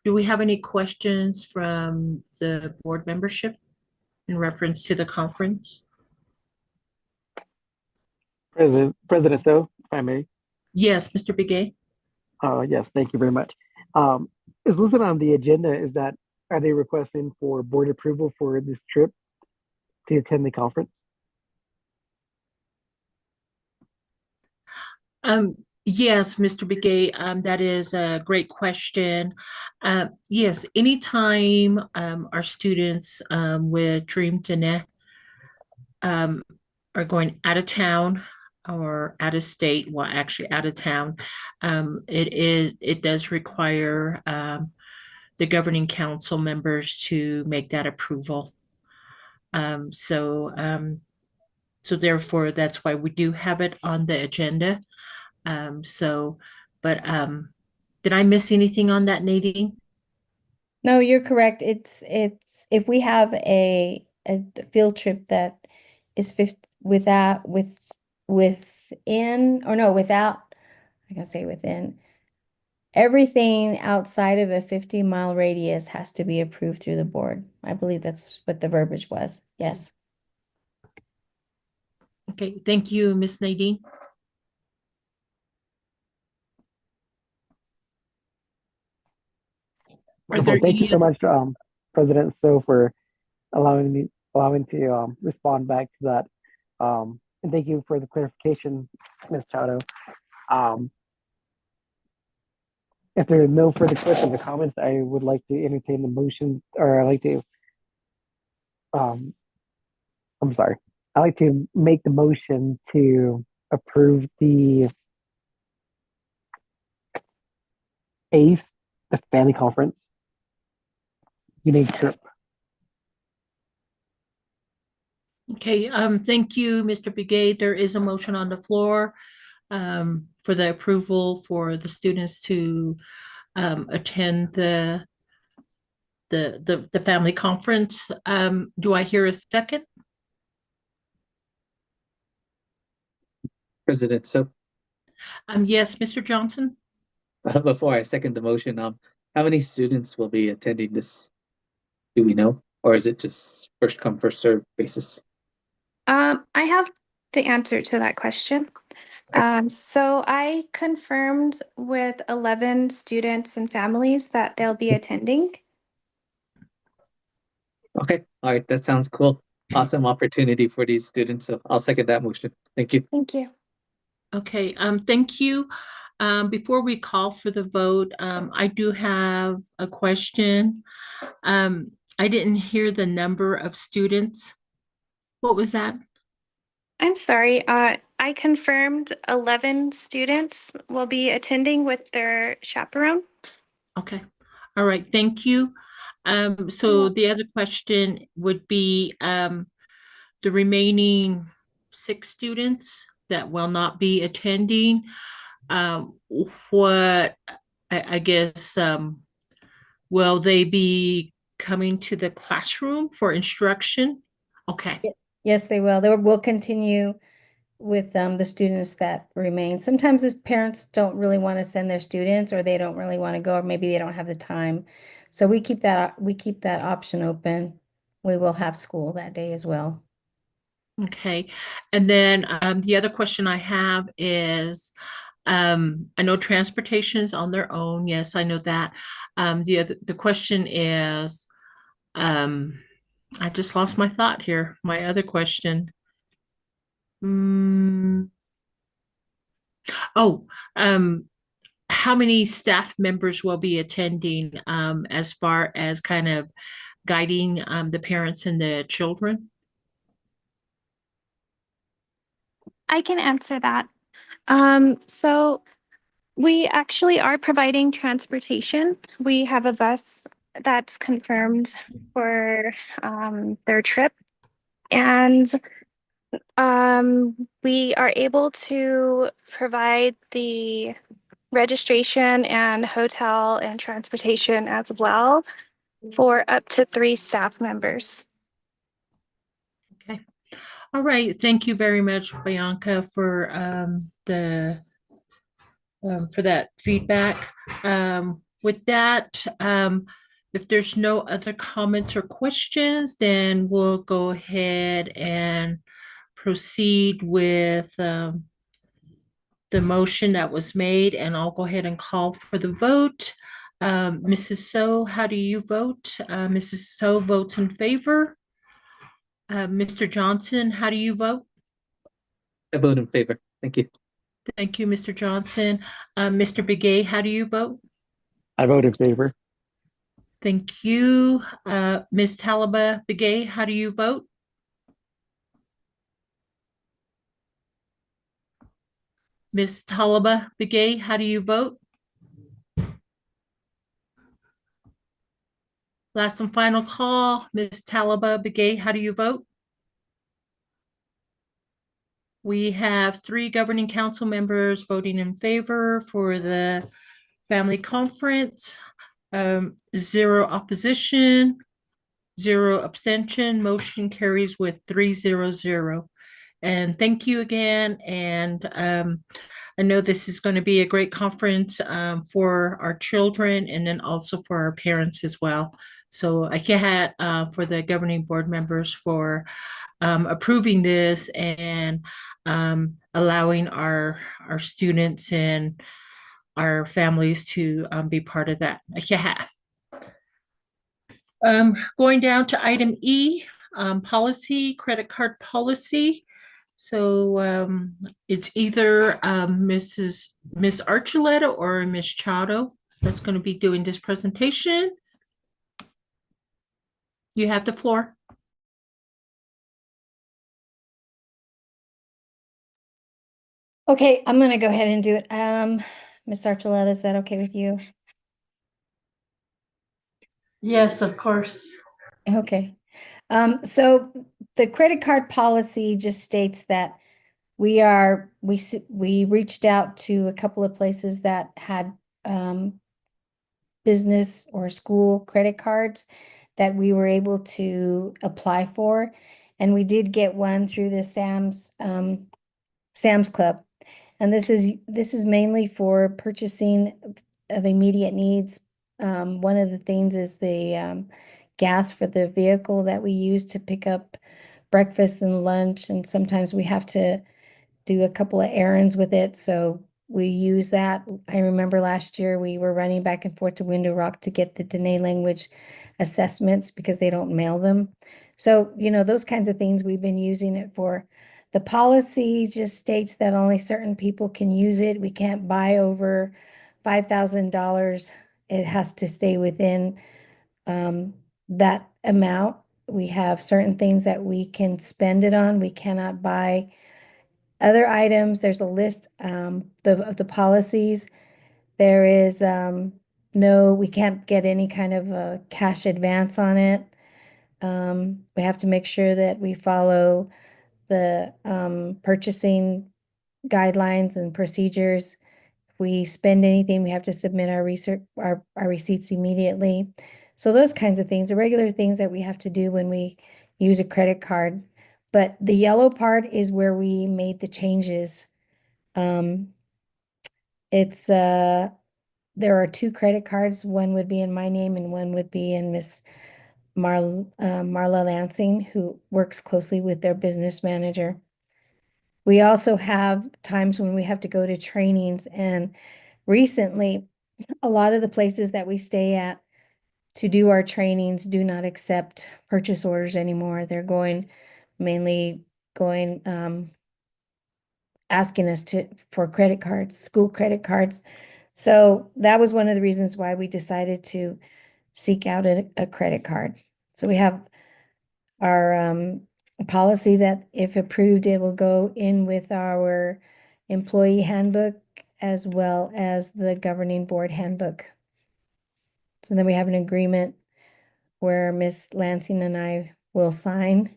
do we have any questions from the board membership in reference to the conference? President So, if I may. Yes, Mr. Begay. Yes, thank you very much. Is listed on the agenda is that are they requesting for board approval for this trip to attend the conference? Yes, Mr. Begay, that is a great question. Yes, anytime our students with Dream Dine are going out of town or out of state, well, actually out of town, it does require the governing council members to make that approval. So So therefore, that's why we do have it on the agenda. But did I miss anything on that, Nadine? No, you're correct. It's if we have a field trip that is 50 within or no without I can say within everything outside of a 50-mile radius has to be approved through the board. I believe that's what the verbiage was. Yes. Okay, thank you, Miss Nadine. Are Wonderful. there Thank you any so other? much, President So, for allowing to respond back to that. And thank you for the clarification, Ms. Chado. Um, if there are no further questions or comments, I would like to entertain the motion, or I'd like to, um, I'm sorry, I'd like to make the motion to approve the ACE, the family conference, unique trip. Okay, thank you, Mr. Begay. There is a motion on the floor for the approval for the students to attend the family conference. Do I hear a second? President, so Yes, Mr. Johnson? before I second the motion, how many students will be attending this? Do we know? Or is it just first come, first served basis? I have the answer to that question. So I confirmed with 11 students and families that they'll be attending. Okay, all right, that sounds cool. Awesome opportunity for these students. So I'll second that motion. Thank you. Thank you. Okay, thank you. Before we call for the vote, I do have a question. I didn't hear the number of students. What was that? I'm sorry. I confirmed 11 students will be attending with their chaperone. Okay, all right, thank you. So the other question would be, the remaining 6 students that will not be attending, what, I guess, will they be coming to the classroom for instruction? Okay, Yes, they will. We'll continue with the students that remain. Sometimes as parents don't really want to send their students, or they don't really want to go, or maybe they don't have the time. So we keep that option open. We will have school that day as well. okay. And then the other question I have is, I know transportation's on their own. Yes, I know that. The question is, I just lost my thought here. My other question. Mm, oh, how many staff members will be attending as far as kind of guiding the parents and the children? I can answer that. So we actually are providing transportation. We have a bus that's confirmed for their trip. And we are able to provide the registration and hotel and transportation as well for up to 3 staff members. Okay. All right. Thank you very much, Bianca, for that feedback. With that, if there's no other comments or questions, then we'll go ahead and proceed with the motion that was made, and I'll go ahead and call for the vote. Mrs. So, how do you vote? Mrs. So votes in favor. Mr. Johnson, how do you vote? I vote in favor. Thank you. Thank you, Mr. Johnson. Mr. Begay, how do you vote? I vote in favor. Thank you. Ms. Talaba Begay, how do you vote? Ms. Talaba Begay, how do you vote? Last and final call. Ms. Talaba Begay, how do you vote? We have 3 governing council members voting in favor for the family conference, 0 opposition, 0 abstention. Motion carries with 300. And thank you again. And I know this is going to be a great conference for our children and then also for our parents as well. So I can for the governing board members for approving this and allowing our students and our families to be part of that. Yeah. Going down to item E, policy, credit card policy. So it's either Miss Archuleta or Miss Chado that's going to be doing this presentation. You have the floor. Okay, I'm gonna go ahead and do it. Ms. Archuleta, is that okay with you? Yes, of course. Okay. So the credit card policy just states that we reached out to a couple of places that had business or school credit cards that we were able to apply for. And we did get one through the Sam's Club. And this is mainly for purchasing of immediate needs. One of the things is the gas for the vehicle that we use to pick up breakfast and lunch, and sometimes we have to do a couple of errands with it. So we use that. I remember last year we were running back and forth to Window Rock to get the Dine language assessments because they don't mail them. So, those kinds of things we've been using it for. The policy just states that only certain people can use it. We can't buy over $5,000. It has to stay within that amount. We have certain things that we can spend it on. We cannot buy other items. There's a list of the policies. There is no, we can't get any kind of a cash advance on it. We have to make sure that we follow the purchasing guidelines and procedures. If we spend anything, we have to submit our research, our receipts immediately. So those kinds of things, the regular things that we have to do when we use a credit card. But the yellow part is where we made the changes. It's there are 2 credit cards. One would be in my name and one would be in Miss Marla Lansing, who works closely with their business manager. We also have times when we have to go to trainings, and recently, a lot of the places that we stay at to do our trainings do not accept purchase orders anymore. They're mainly going asking us for credit cards, school credit cards. So that was one of the reasons why we decided to seek out a credit card. So we have our policy that if approved, it will go in with our employee handbook as well as the governing board handbook. So then we have an agreement where Miss Lansing and I will sign.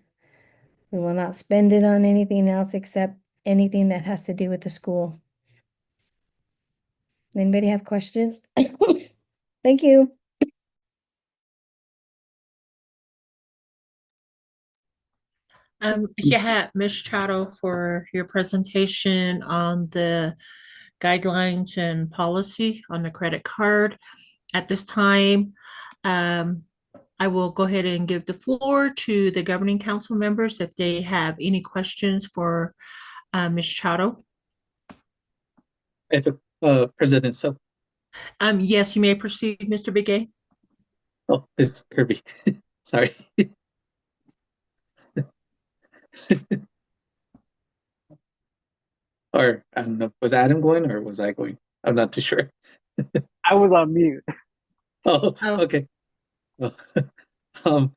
We will not spend it on anything else except anything that has to do with the school. Anybody have questions? Thank you. Yeah, Ms. Chado, for your presentation on the guidelines and policy on the credit card. At this time, I will go ahead and give the floor to the governing council members if they have any questions for Ms. Chado. President, so, Yes, you may proceed, Mr. Begay. oh, it's Kirby. Sorry. Or I don't know, was Adam going or was I going? I'm not too sure. I was on mute. Oh, Oh. okay. Oh. Um,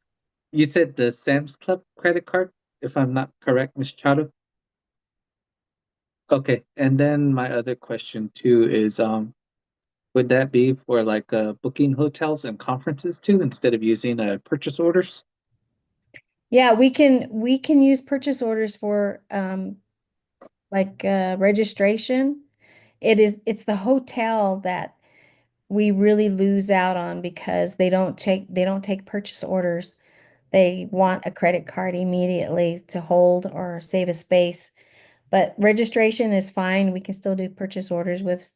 you said the Sam's Club credit card, if I'm not correct, Ms. Chado? Okay, and then my other question too is, would that be for like booking hotels and conferences too, instead of using purchase orders? Yeah, we can use purchase orders for like registration, it's the hotel that we really lose out on because they don't take purchase orders. They want a credit card immediately to hold or save a space. But registration is fine. We can still do purchase orders with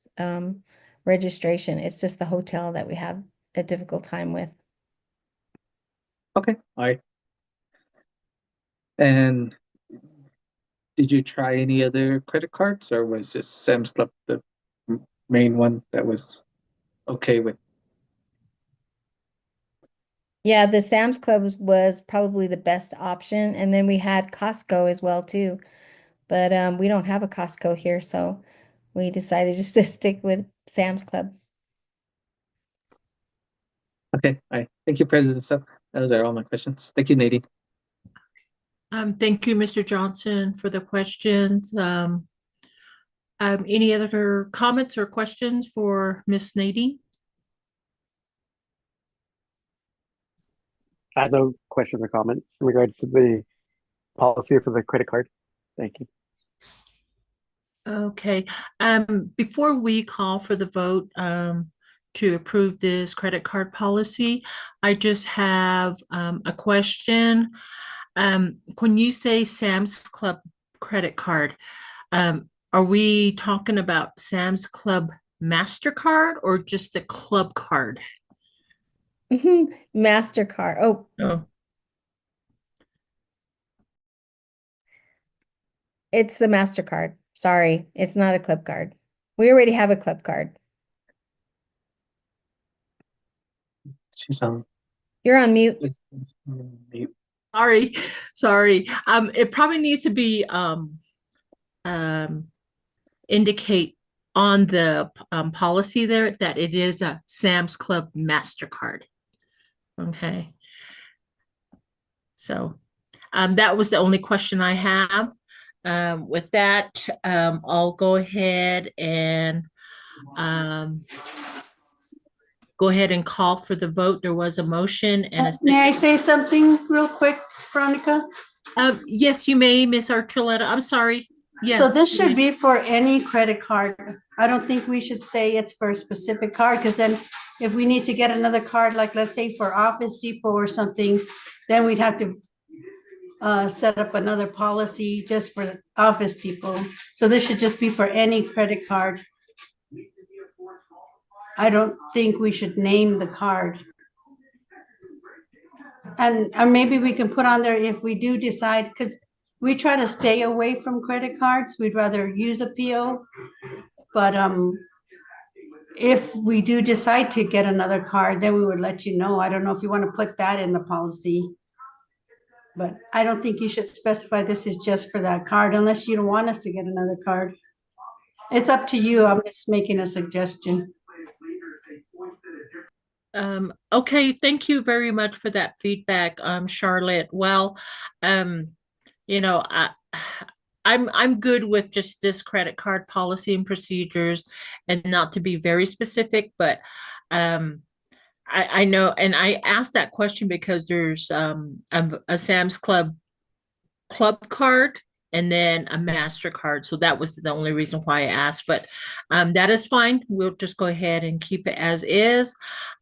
registration. It's just the hotel that we have a difficult time with. Okay, all right. And did you try any other credit cards, or was just Sam's Club the main one that was okay with? Yeah, the Sam's Club was probably the best option, and then we had Costco as well too. But we don't have a Costco here, so we decided just to stick with Sam's Club. Okay, all right. Thank you, President. So those are all my questions. Thank you, Nadine. Thank you, Mr. Johnson, for the questions. Any other comments or questions for Miss Nadine? I have no questions or comments in regards to the policy for the credit card. Thank you. Okay, before we call for the vote, to approve this credit card policy, I just have, a question. When you say Sam's Club credit card, are we talking about Sam's Club MasterCard or just the club card? MasterCard. Oh, Oh, it's the MasterCard. Sorry, it's not a club card. We already have a club card. She's on You're on mute. mute. sorry, sorry. It probably needs to be, indicate on the policy there that it is a Sam's Club MasterCard. Okay. So that was the only question I have. With that, I'll go ahead and call for the vote. There was a motion and a May I second. say something real quick, Veronica? Yes, you may, Miss Archuleta. I'm sorry. Yes. So this you should may. be for any credit card. I don't think we should say it's for a specific card, because then if we need to get another card, like let's say for Office Depot or something, then we'd have to set up another policy just for Office Depot. So this should just be for any credit card. I don't think we should name the card. And maybe we can put on there if we do decide, because we try to stay away from credit cards. We'd rather use a PO. But if we do decide to get another card, then we would let you know. I don't know if you want to put that in the policy. But I don't think you should specify this is just for that card unless you don't want us to get another card. It's up to you. I'm just making a suggestion. Okay, thank you very much for that feedback, Charlotte. Well, you know, I'm good with just this credit card policy and procedures and not to be very specific, but I know, and I asked that question because there's a Sam's Club card and then a MasterCard. So that was the only reason why I asked, but that is fine. We'll just go ahead and keep it as is.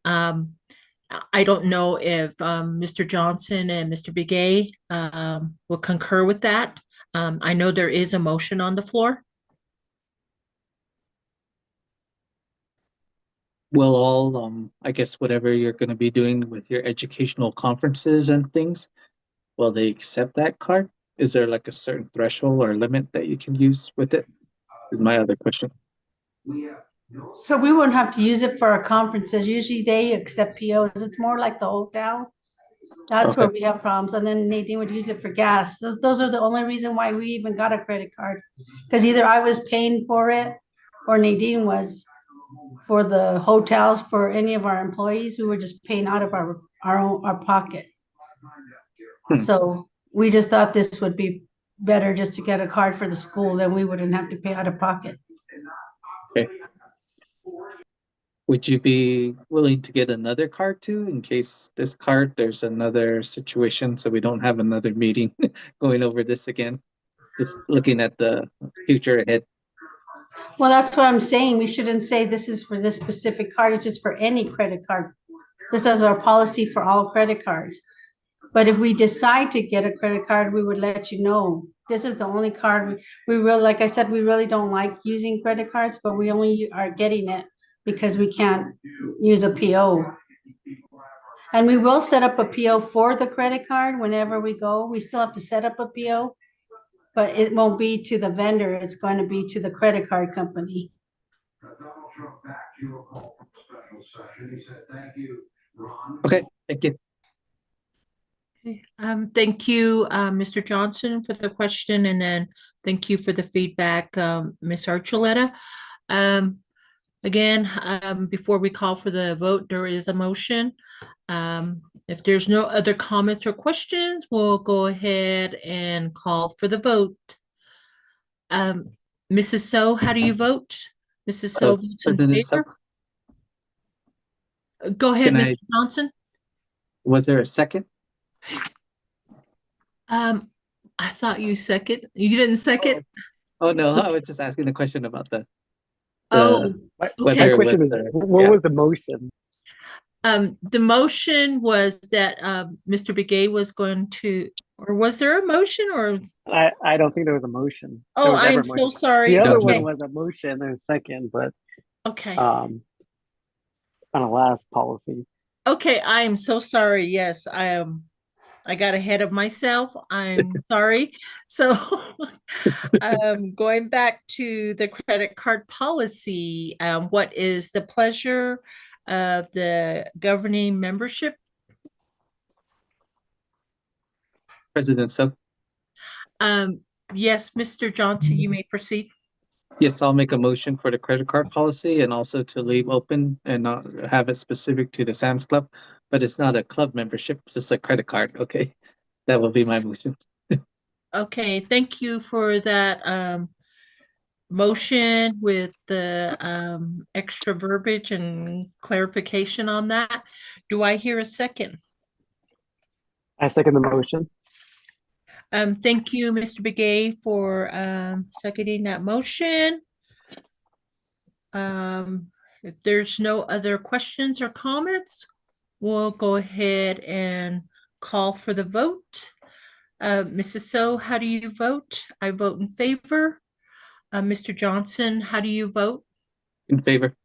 I don't know if Mr. Johnson and Mr. Begay will concur with that. I know there is a motion on the floor. Well, all I guess whatever you're going to be doing with your educational conferences and things, will they accept that card? Is there like a certain threshold or limit that you can use with it? Is my other question. So we wouldn't have to use it for our conferences. Usually they accept POs. It's more like the hotel. That's where Okay. we have problems. And then Nadine would use it for gas. Those are the only reason why we even got a credit card. Because either I was paying for it or Nadine was for the hotels for any of our employees who were just paying out of our pocket. So we just thought this would be better just to get a card for the school, then we wouldn't have to pay out of pocket. Okay. Would you be willing to get another card too, in case this card, there's another situation, so we don't have another meeting going over this again? just looking at the future ahead. Well, that's what I'm saying. We shouldn't say this is for this specific card. It's just for any credit card. This is our policy for all credit cards. But if we decide to get a credit card, we would let you know. This is the only card we really, like I said, we really don't like using credit cards, but we only are getting it because we can't use a PO. And we will set up a PO for the credit card whenever we go. We still have to set up a PO, but it won't be to the vendor. It's going to be to the credit card company. Okay, thank you. Okay, thank you, Mr. Johnson, for the question, and then thank you for the feedback, Ms. Archuleta. Again, before we call for the vote, there is a motion. If there's no other comments or questions, we'll go ahead and call for the vote. Mrs. So, how do you vote? Mrs. So votes in President Sub, favor. Go ahead, Can Mr. Johnson. was there a second? I thought you second. You didn't second? Oh no, I was just asking a question about the Oh, My okay. whether it was question is, the what yeah. was the motion? The motion was that Mr. Begay was going to, or was there a motion or? I don't think there was a motion. Oh, There was I never am a so motion. sorry. The other Okay, one was a motion and a second, but okay, on a last policy. okay. I am so sorry. Yes, I am. I got ahead of myself. I'm sorry. So, going back to the credit card policy, what is the pleasure of the governing membership? President Sub. Yes, Mr. Johnson, you may proceed. Yes, I'll make a motion for the credit card policy and also to leave open and not have it specific to the Sam's Club, but it's not a club membership, it's just a credit card. Okay, that will be my motion. Okay, thank you for that motion with the extra verbiage and clarification on that. Do I hear a second? I second the motion. Thank you, Mr. Begay, for seconding that motion. If there's no other questions or comments, we'll go ahead and call for the vote. Mrs. So, how do you vote? I vote in favor. Mr. Johnson, how do you vote? In favor.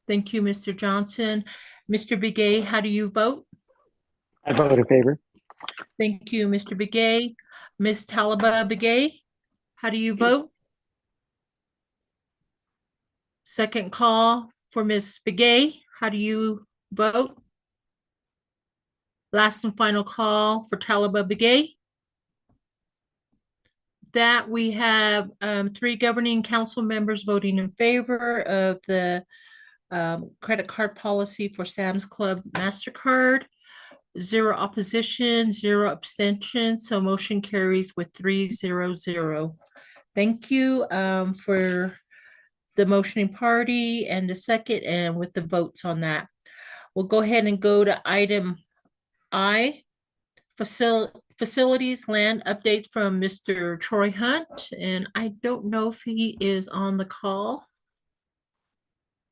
Thank you, Mr. Johnson. Mr. Begay, how do you vote? I vote in favor. Thank you, Mr. Begay. Ms. Talaba Begay, how do you vote? Second call for Ms. Begay, how do you vote? Last and final call for Talaba Begay. That we have 3 governing council members voting in favor of the credit card policy for Sam's Club MasterCard. 0 opposition, 0 abstention, so motion carries with 3-0-0. Thank you for the motioning party and the second and with the votes on that. We'll go ahead and go to item I, facilities land updates from Mr. Troy Hunt, and I don't know if he is on the call.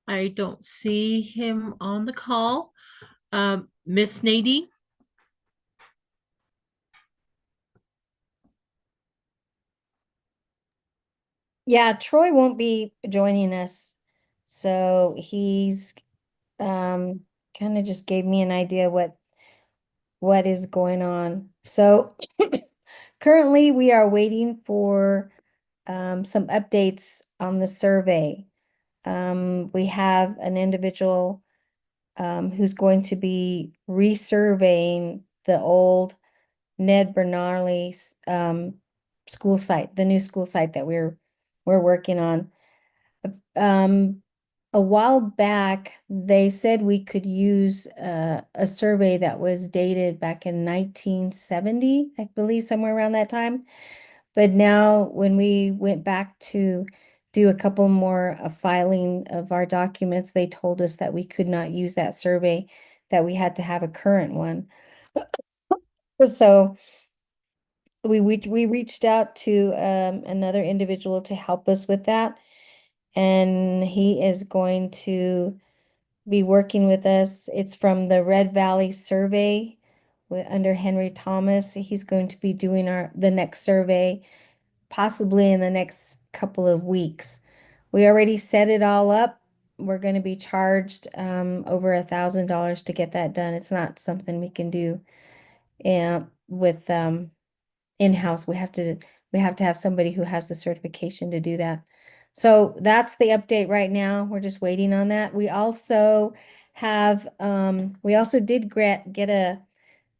I don't see him on the call. Miss Nadine? Yeah, Troy won't be joining us. So he's kind of just gave me an idea what is going on. So currently we are waiting for some updates on the survey. We have an individual who's going to be resurveying the old Ned Bernarley's school site, the new school site that we're working on. A while back, they said we could use a survey that was dated back in 1970, I believe, somewhere around that time. But now, when we went back to do a couple more filing of our documents, they told us that we could not use that survey, that we had to have a current one. So we reached out to another individual to help us with that, and he is going to be working with us. It's from the Red Valley Survey under Henry Thomas. He's going to be doing the next survey, possibly in the next couple of weeks. We already set it all up. We're going to be charged over $1,000 to get that done. It's not something we can do with in-house. We have to have somebody who has the certification to do that. So that's the update right now. We're just waiting on that. We also did get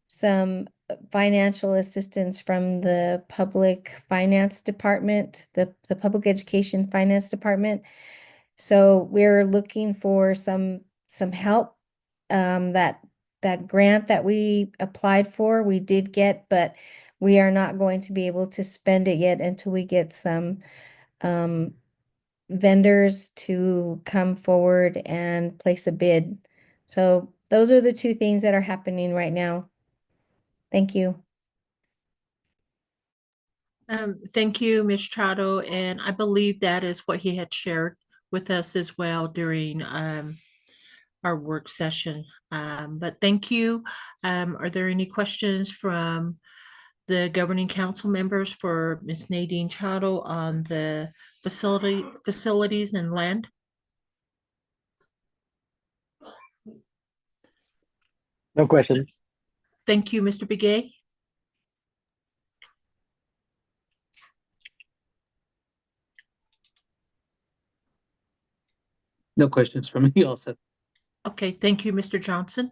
some financial assistance from the public finance department, the public education finance department. So we're looking for some help. That grant that we applied for, we did get, but we are not going to be able to spend it yet until we get some vendors to come forward and place a bid. So those are the two things that are happening right now. Thank you. Thank you, Ms. Trotto, and I believe that is what he had shared with us as well during our work session. But thank you. Are there any questions from the governing council members for Ms. Nadine Trotto on the facilities and land? No questions. Thank you, Mr. Begay. No questions from me also. Okay, thank you, Mr. Johnson.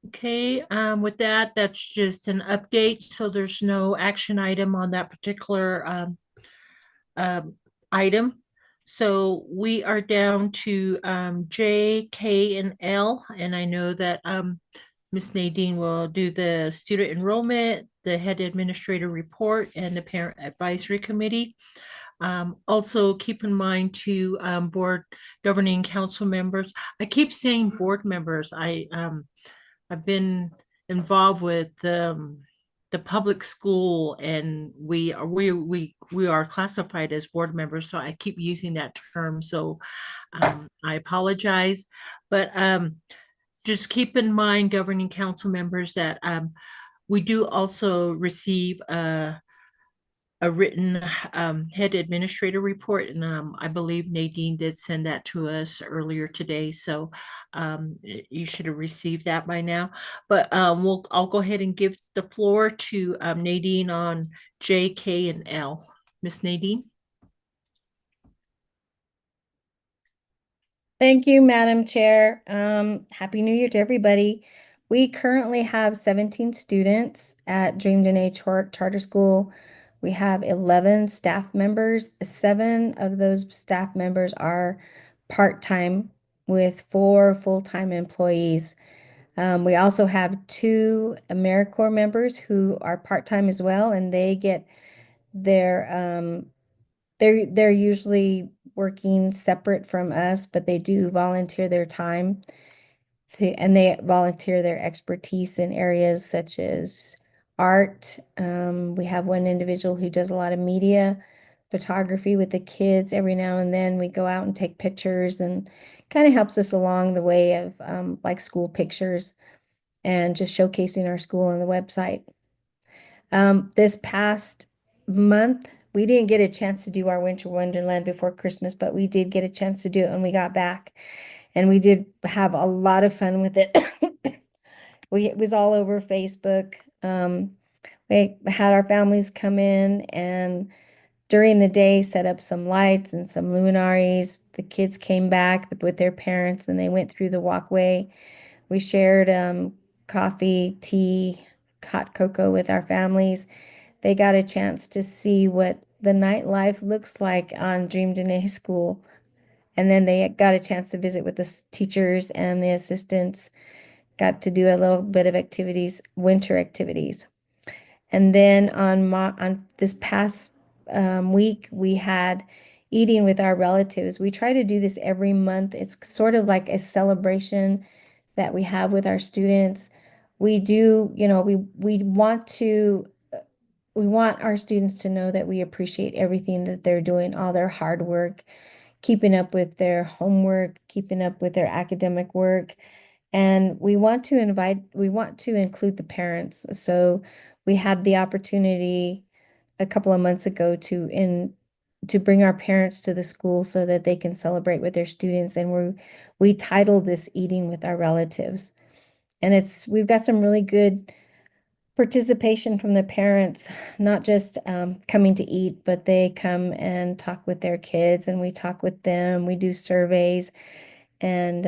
Okay, with that, that's just an update, so there's no action item on that particular item. So we are down to J, K, and L, and I know that Ms. Nadine will do the student enrollment, the head administrator report, and the parent advisory committee. Also keep in mind to board governing council members. I keep saying board members. I've been involved with the public school, and we are classified as board members, so I keep using that term. So I apologize, but just keep in mind, governing council members, that we do also receive a written head administrator report, and I believe Nadine did send that to us earlier today, so you should have received that by now. But I'll go ahead and give the floor to Nadine on J, K, and L. Miss Nadine. Thank you, Madam Chair. Happy New Year to everybody. We currently have 17 students at Dream Dine Charter School. We have 11 staff members. 7 of those staff members are part-time with 4 full-time employees. We also have 2 AmeriCorps members who are part-time as well, and they get their they're usually working separate from us, but they do volunteer their time and they volunteer their expertise in areas such as art. We have one individual who does a lot of media photography with the kids. Every now and then we go out and take pictures, and kind of helps us along the way of like school pictures and just showcasing our school on the website. This past month, we didn't get a chance to do our Winter Wonderland before Christmas, but we did get a chance to do it when we got back. And we did have a lot of fun with it. It was all over Facebook. We had our families come in and during the day set up some lights and some luminaries. The kids came back with their parents and they went through the walkway. We shared coffee, tea, hot cocoa with our families. They got a chance to see what the nightlife looks like on Dream Dine School. And then they got a chance to visit with the teachers and the assistants, got to do a little bit of activities, winter activities. And then on this past week, we had eating with our relatives. We try to do this every month. It's sort of like a celebration that we have with our students. We do, we want to want our students to know that we appreciate everything that they're doing, all their hard work, keeping up with their homework, keeping up with their academic work. And we want to include the parents. So we had the opportunity a couple of months ago to bring our parents to the school so that they can celebrate with their students. And we titled this Eating with Our Relatives. And we've got some really good participation from the parents, not just coming to eat, but they come and talk with their kids and we talk with them. We do surveys and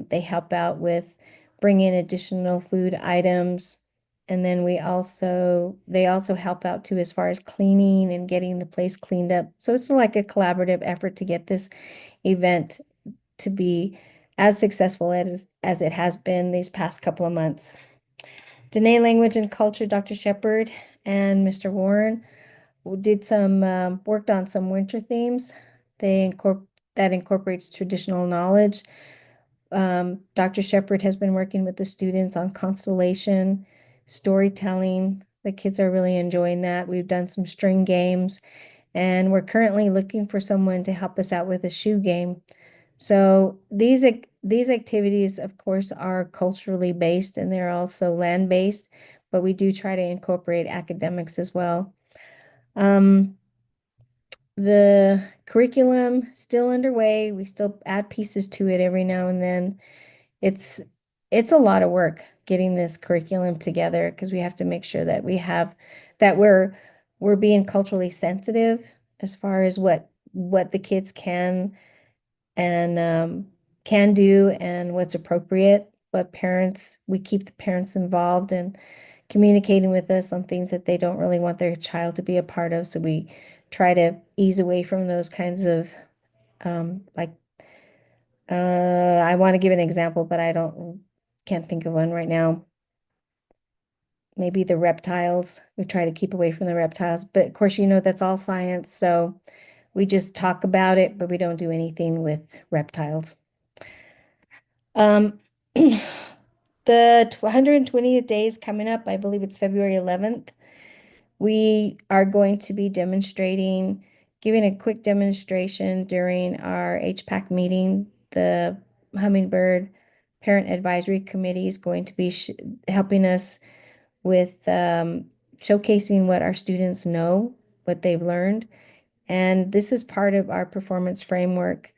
they help out with bringing additional food items. And then they also help out too as far as cleaning and getting the place cleaned up. So it's like a collaborative effort to get this event to be as successful as it has been these past couple of months. Dine Language and Culture, Dr. Shepard and Mr. Warren worked on some winter themes. That incorporates traditional knowledge. Dr. Shepard has been working with the students on constellation, storytelling. The kids are really enjoying that. We've done some string games, and we're currently looking for someone to help us out with a shoe game. So these activities, of course, are culturally based and they're also land-based, but we do try to incorporate academics as well. The curriculum still underway. We still add pieces to it every now and then. It's a lot of work getting this curriculum together because we have to make sure that we're being culturally sensitive as far as what the kids can do and what's appropriate. But we keep the parents involved and communicating with us on things that they don't really want their child to be a part of. So we try to ease away from those kinds of like I want to give an example, but can't think of one right now. Maybe the reptiles. We try to keep away from the reptiles, but of course, that's all science. So we just talk about it, but we don't do anything with reptiles. The 120th day is coming up. I believe it's February 11th. We are going to be giving a quick demonstration during our HPAC meeting. The Hummingbird Parent Advisory Committee is going to be helping us with showcasing what our students know, what they've learned. And this is part of our performance framework.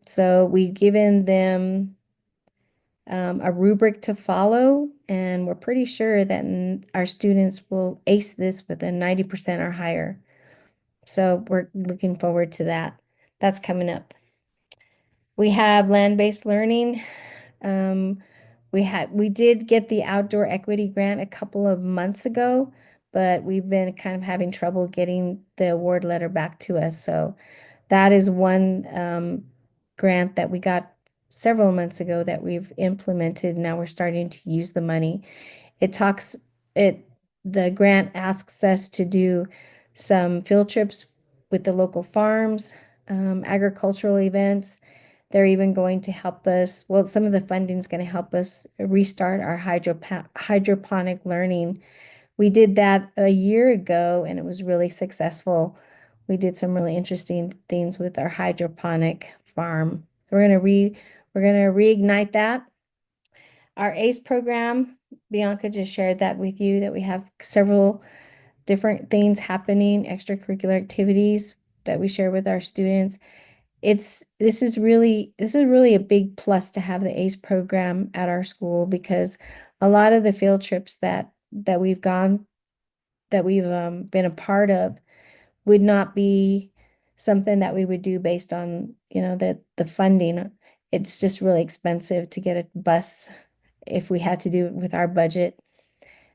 So we've given them a rubric to follow, and we're pretty sure that our students will ace this with a 90% or higher. So we're looking forward to that. That's coming up. We have land-based learning. We did get the outdoor equity grant a couple of months ago, but we've been kind of having trouble getting the award letter back to us. So that is one grant that we got several months ago that we've implemented. Now we're starting to use the money. The grant asks us to do some field trips with the local farms, agricultural events. They're even going to help us, well, some of the funding is going to help us restart our hydroponic learning. We did that a year ago and it was really successful. We did some really interesting things with our hydroponic farm. So we're going to reignite that. Our ACE program, Bianca just shared that with you, that we have several different things happening, extracurricular activities that we share with our students. This is really a big plus to have the ACE program at our school, because a lot of the field trips that we've been a part of would not be something that we would do based on, the funding. It's just really expensive to get a bus if we had to do it with our budget.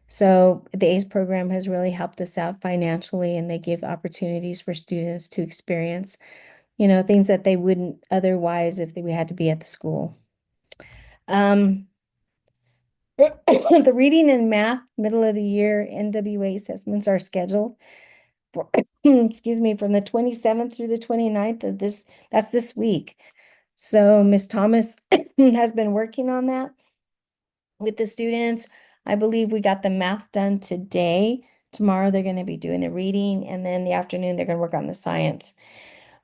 So the ACE program has really helped us out financially, and they give opportunities for students to experience, things that they wouldn't otherwise if we had to be at the school. The reading and math middle of the year NWA assessments are scheduled for, excuse me, from the 27th through the 29th of that's this week. So Ms. Thomas has been working on that with the students. I believe we got the math done today. Tomorrow they're going to be doing the reading, and then the afternoon they're going to work on the science.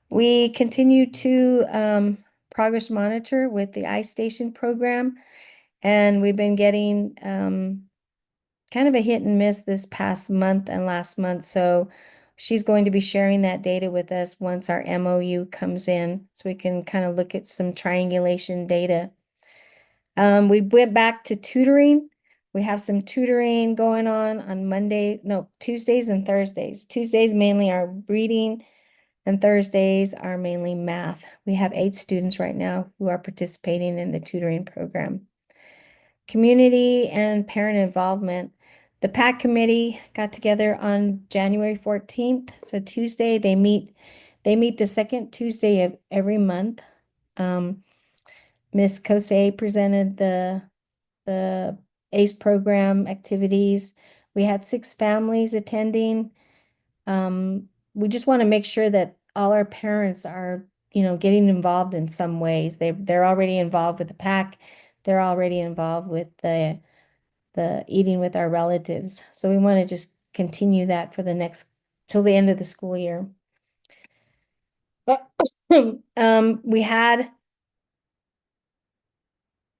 We continue to progress monitor with the iStation program, and we've been getting kind of a hit and miss this past month and last month. So she's going to be sharing that data with us once our MOU comes in, so we can kind of look at some triangulation data. We went back to tutoring. We have some tutoring going on Tuesdays and Thursdays. Tuesdays mainly are reading, and Thursdays are mainly math. We have 8 students right now who are participating in the tutoring program. Community and parent involvement. The PAC committee got together on January 14th. So Tuesday, they meet the second Tuesday of every month. Ms. Kosei presented the ACE program activities. We had 6 families attending. We just want to make sure that all our parents are, getting involved in some ways. They're already involved with the PAC. They're already involved with the eating with our relatives. So we want to just continue that for till the end of the school year. We had,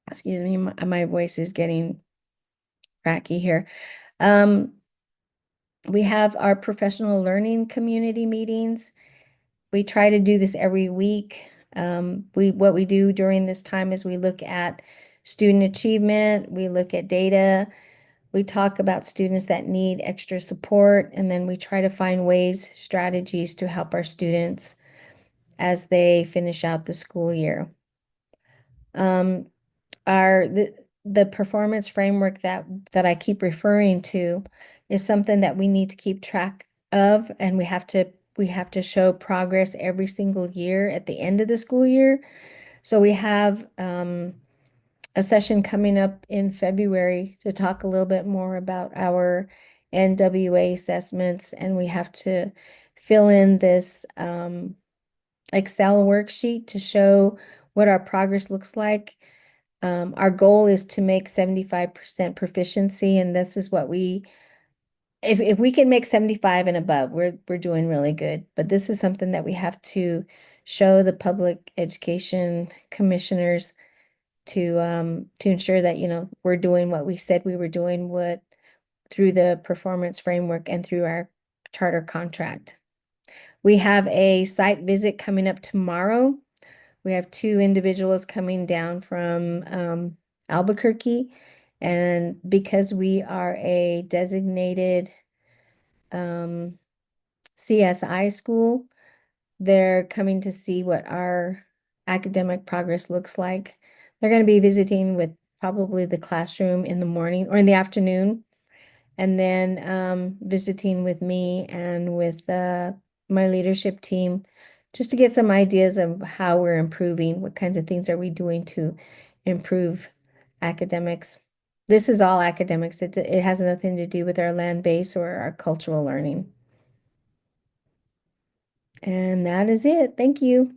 excuse me, my voice is getting cracky here. We have our professional learning community meetings. We try to do this every week. What we do during this time is we look at student achievement, we look at data, we talk about students that need extra support, and then we try to find strategies to help our students as they finish out the school year. The performance framework that I keep referring to is something that we need to keep track of, and we have to show progress every single year at the end of the school year. So we have a session coming up in February to talk a little bit more about our NWA assessments, and we have to fill in this Excel worksheet to show what our progress looks like. Our goal is to make 75% proficiency, and this is what if we can make 75 and above, we're doing really good. But this is something that we have to show the public education commissioners to ensure that, we're doing what we said we were doing through the performance framework and through our charter contract. We have a site visit coming up tomorrow. We have 2 individuals coming down from Albuquerque, and because we are a designated CSI school, they're coming to see what our academic progress looks like. They're going to be visiting with probably the classroom in the morning or in the afternoon, and then visiting with me and with my leadership team just to get some ideas of how we're improving, what kinds of things are we doing to improve academics. This is all academics. It has nothing to do with our land base or our cultural learning. And that is it. Thank you.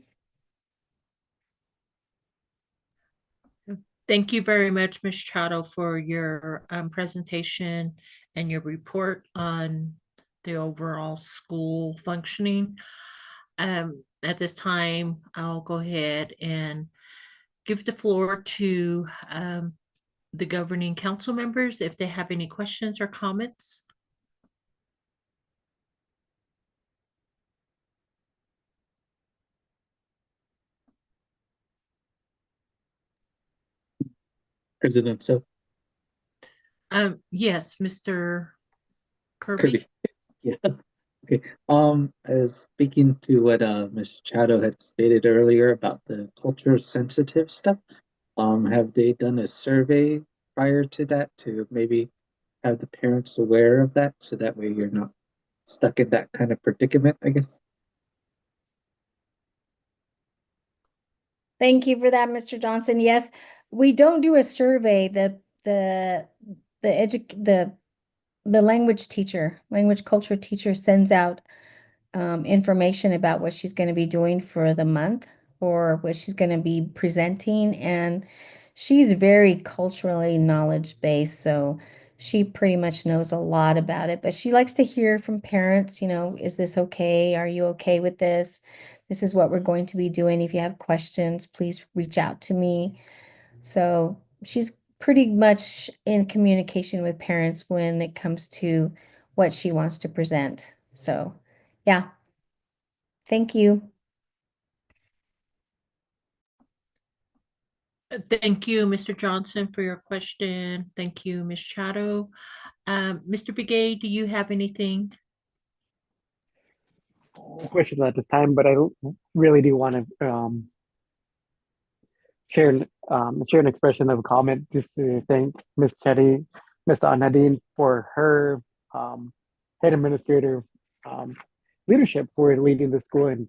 Thank you very much, Ms. Chato, for your presentation and your report on the overall school functioning. At this time, I'll go ahead and give the floor to the governing council members if they have any questions or comments. President, so Yes, Mr. Kirby. Kirby. Yeah. Okay. As speaking to what Ms. Chato had stated earlier about the culture sensitive stuff, have they done a survey prior to that to maybe have the parents aware of that so that way you're not stuck in that kind of predicament, I guess? Thank you for that, Mr. Johnson. Yes, we don't do a survey. The language culture teacher sends out information about what she's going to be doing for the month or what she's going to be presenting. And she's very culturally knowledge-based. So she pretty much knows a lot about it, but she likes to hear from parents, is this okay? Are you okay with this? This is what we're going to be doing. If you have questions, please reach out to me. So she's pretty much in communication with parents when it comes to what she wants to present. So, yeah, thank you. Thank you, Mr. Johnson, for your question. Thank you, Ms. Chato. Mr. Begay, do you have anything? Questions at this time, but I really do want to share an expression of comment just to thank Miss Chetty, Miss Nadine for her head administrator um, leadership for leading the school and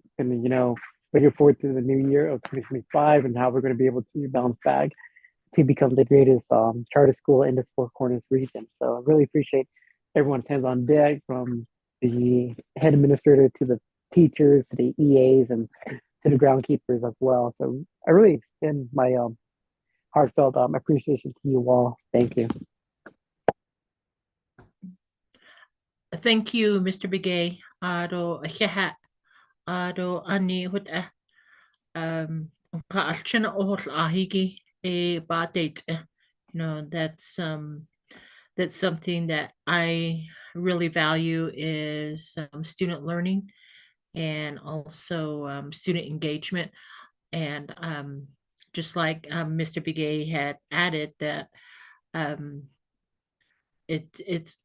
looking forward to the new year of 2025 and how we're going to be able to bounce back to become the greatest charter school in this Four Corners region. So I really appreciate everyone's hands on deck, from the head administrator to the teachers to the EAs and to the groundkeepers as well. So I really extend my heartfelt appreciation to you all. Thank you. Thank you, Mr. Begay. Ani ka'alchana ohol ahigi ba date. That's something that I really value is student learning and also student engagement. And just like Mr. Begay had added that um, it's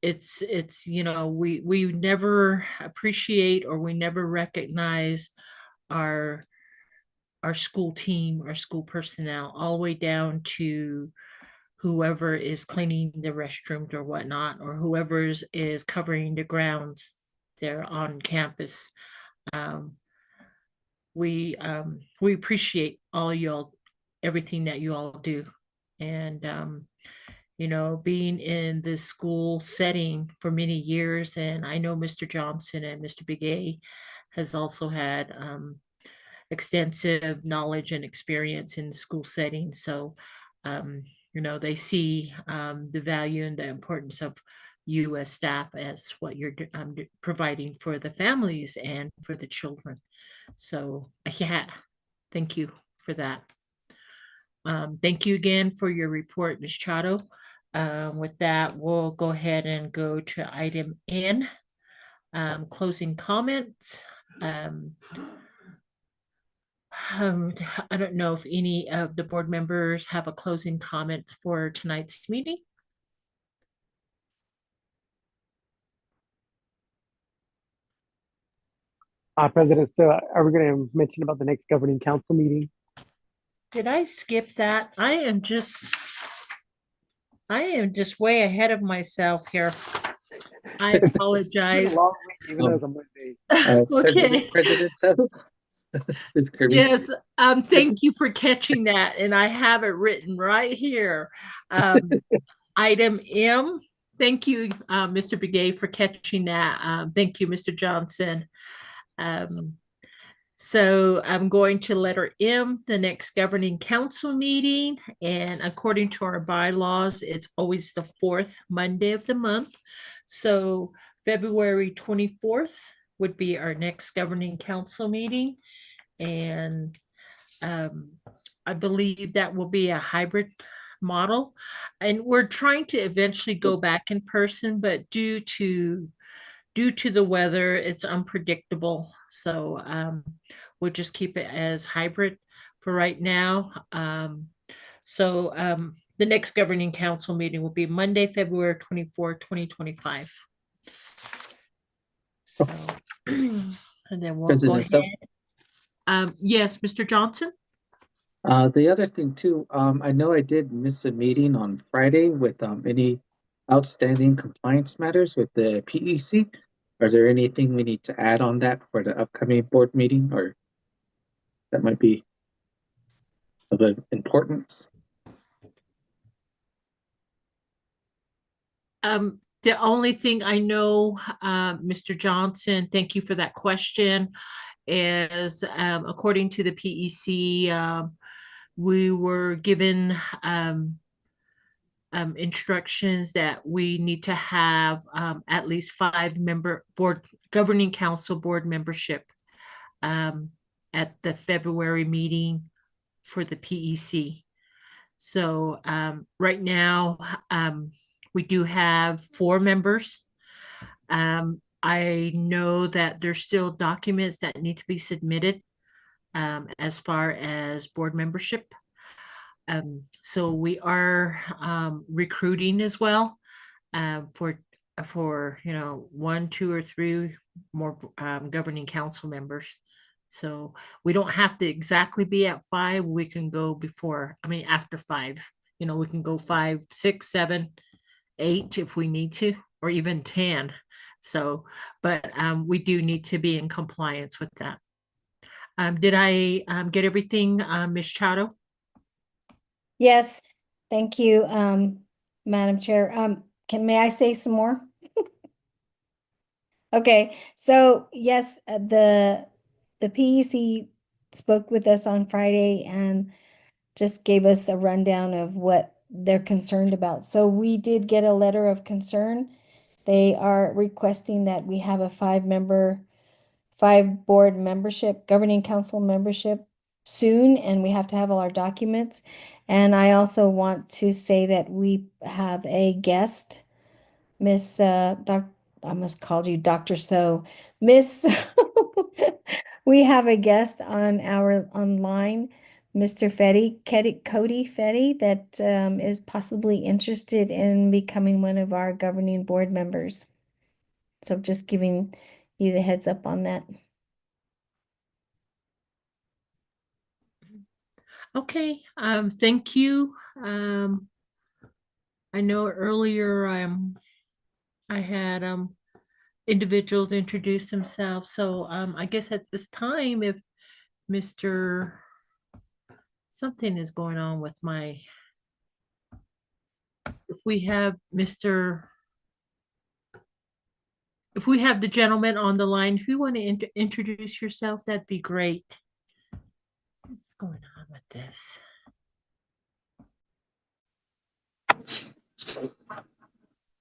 we never appreciate or we never recognize our school team, our school personnel, all the way down to whoever is cleaning the restrooms or whatnot, or whoever is covering the grounds there on campus. We appreciate all y'all, everything that you all do, and being in the school setting for many years, and I know Mr. Johnson and Mr. Begay has also had extensive knowledge and experience in the school setting. So, they see the value and the importance of you as staff as what you're providing for the families and for the children. So, yeah, thank you for that. Thank you again for your report, Ms. Chato. With that, we'll go ahead and go to item N, closing comments. I don't know if any of the board members have a closing comment for tonight's meeting. President, so are we going to mention about the next governing council meeting? Did I skip that? I am just way ahead of myself here. I It's been a apologize. long week, even though it's a Monday. Okay. President Sebo, Ms. Kirby. Yes, thank you for catching that, and I have it written right here. Item M, thank you, Mr. Begay, for catching that. Thank you, Mr. Johnson. So I'm going to letter M, the next governing council meeting, and according to our bylaws, it's always the fourth Monday of the month. So February 24th would be our next governing council meeting. And I believe that will be a hybrid model. And we're trying to eventually go back in person, but due to the weather, it's unpredictable. So we'll just keep it as hybrid for right now. So the next governing council meeting will be Monday, February 24, 2025. So, and then we'll go President ahead. Yes, Mr. Johnson? The other thing too, I know I did miss a meeting on Friday with any outstanding compliance matters with the PEC. Are there anything we need to add on that for the upcoming board meeting, or that might be of importance? The only thing I know, Mr. Johnson, thank you for that question, is according to the PEC, we were given instructions that we need to have at least 5-member board governing council board membership at the February meeting for the PEC. So right now, we do have 4 members. I know that there's still documents that need to be submitted as far as board membership. So we are recruiting as well for 1, 2, or 3 more governing council members. So we don't have to exactly be at 5. We can go after 5. We can go 5, 6, 7, 8 if we need to, or even 10. So, but we do need to be in compliance with that. Did I get everything, Ms. Chato? Yes, thank you, Madam Chair. May I say some more? Okay, so yes, the PEC spoke with us on Friday and just gave us a rundown of what they're concerned about. So we did get a letter of concern. They are requesting that we have a 5 board membership, governing council membership soon, and we have to have all our documents. And I also want to say that we have a guest, Miss I must call you Dr. So, Miss we have a guest on our online, Mr. Cody Fetty, that is possibly interested in becoming one of our governing board members. So just giving you the heads up on that. Okay, thank you. I know earlier I had individuals introduce themselves. So I guess at this time, if Mr. something is going on with if we have the gentleman on the line, if you want to introduce yourself, that'd be great. What's going on with this?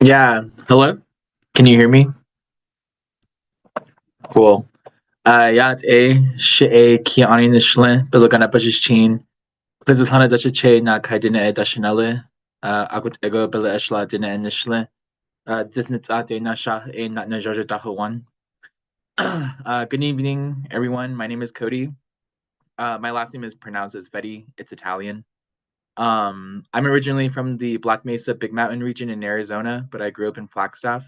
Yeah, hello? Can you hear me? Cool. Ja, she ki ani nishle, belogan apajishin. Plizatana dachache na kaidina edashinale. Agut ego bele eshla dina nishle. Dithnet ate na shah e na najaja dahawan. Good evening, everyone. My name is Cody. My last name is pronounced as Betty. It's Italian. I'm originally from the Black Mesa Big Mountain region in Arizona, but I grew up in Flagstaff.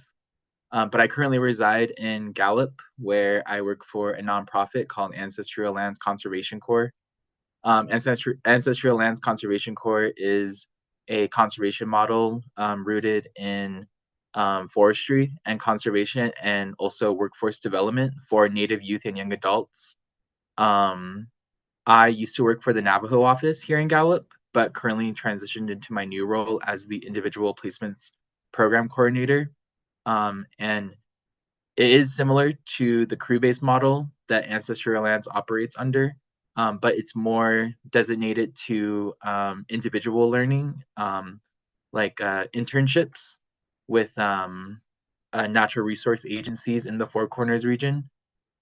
But I currently reside in Gallup, where I work for a nonprofit called Ancestral Lands Conservation Corps. Ancestral Lands Conservation Corps is a conservation model rooted in forestry and conservation, and also workforce development for Native youth and young adults. I used to work for the Navajo office here in Gallup, but currently transitioned into my new role as the individual placements program coordinator. And it is similar to the crew-based model that Ancestral Lands operates under, but it's more designated to individual learning, like internships with natural resource agencies in the Four Corners region,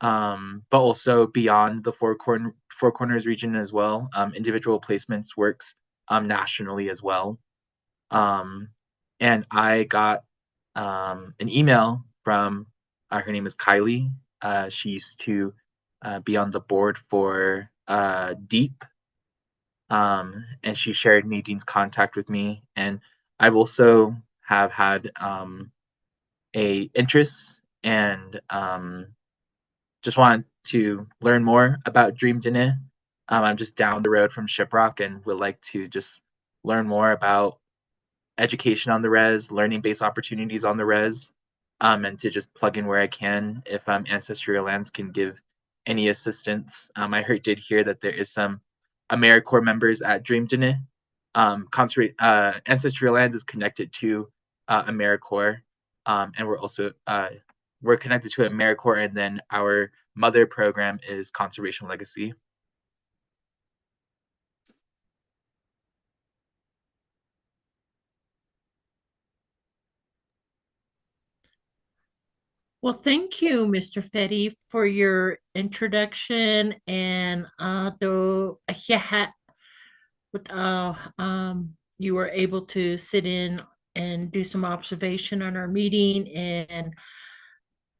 but also beyond the Four Corners region as well. Individual placements works nationally as well. And I got an email from her name is Kylie. She used to be on the board for Deep, and she shared Nadine's contact with me. And I've also have had a interest and just wanted to learn more about Dream Dine. I'm just down the road from Shiprock and would like to just learn more about education on the res, learning-based opportunities on the res, and to just plug in where I can if Ancestral Lands can give any assistance. I did hear that there is some AmeriCorps members at Dream Dine. Ancestral Lands is connected to AmeriCorps, and we're also we're connected to AmeriCorps, and then our mother program is Conservation Legacy. Well, thank you, Mr. Fetty, for your introduction and yeah, you were able to sit in and do some observation on our meeting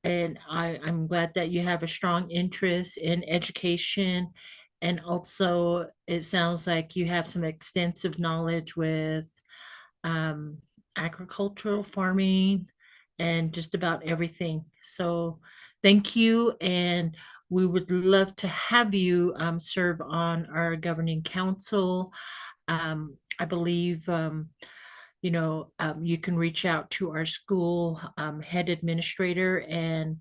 and I'm glad that you have a strong interest in education. And also, it sounds like you have some extensive knowledge with um, agricultural farming and just about everything. So, thank you. And we would love to have you serve on our governing council. I believe you can reach out to our school head administrator and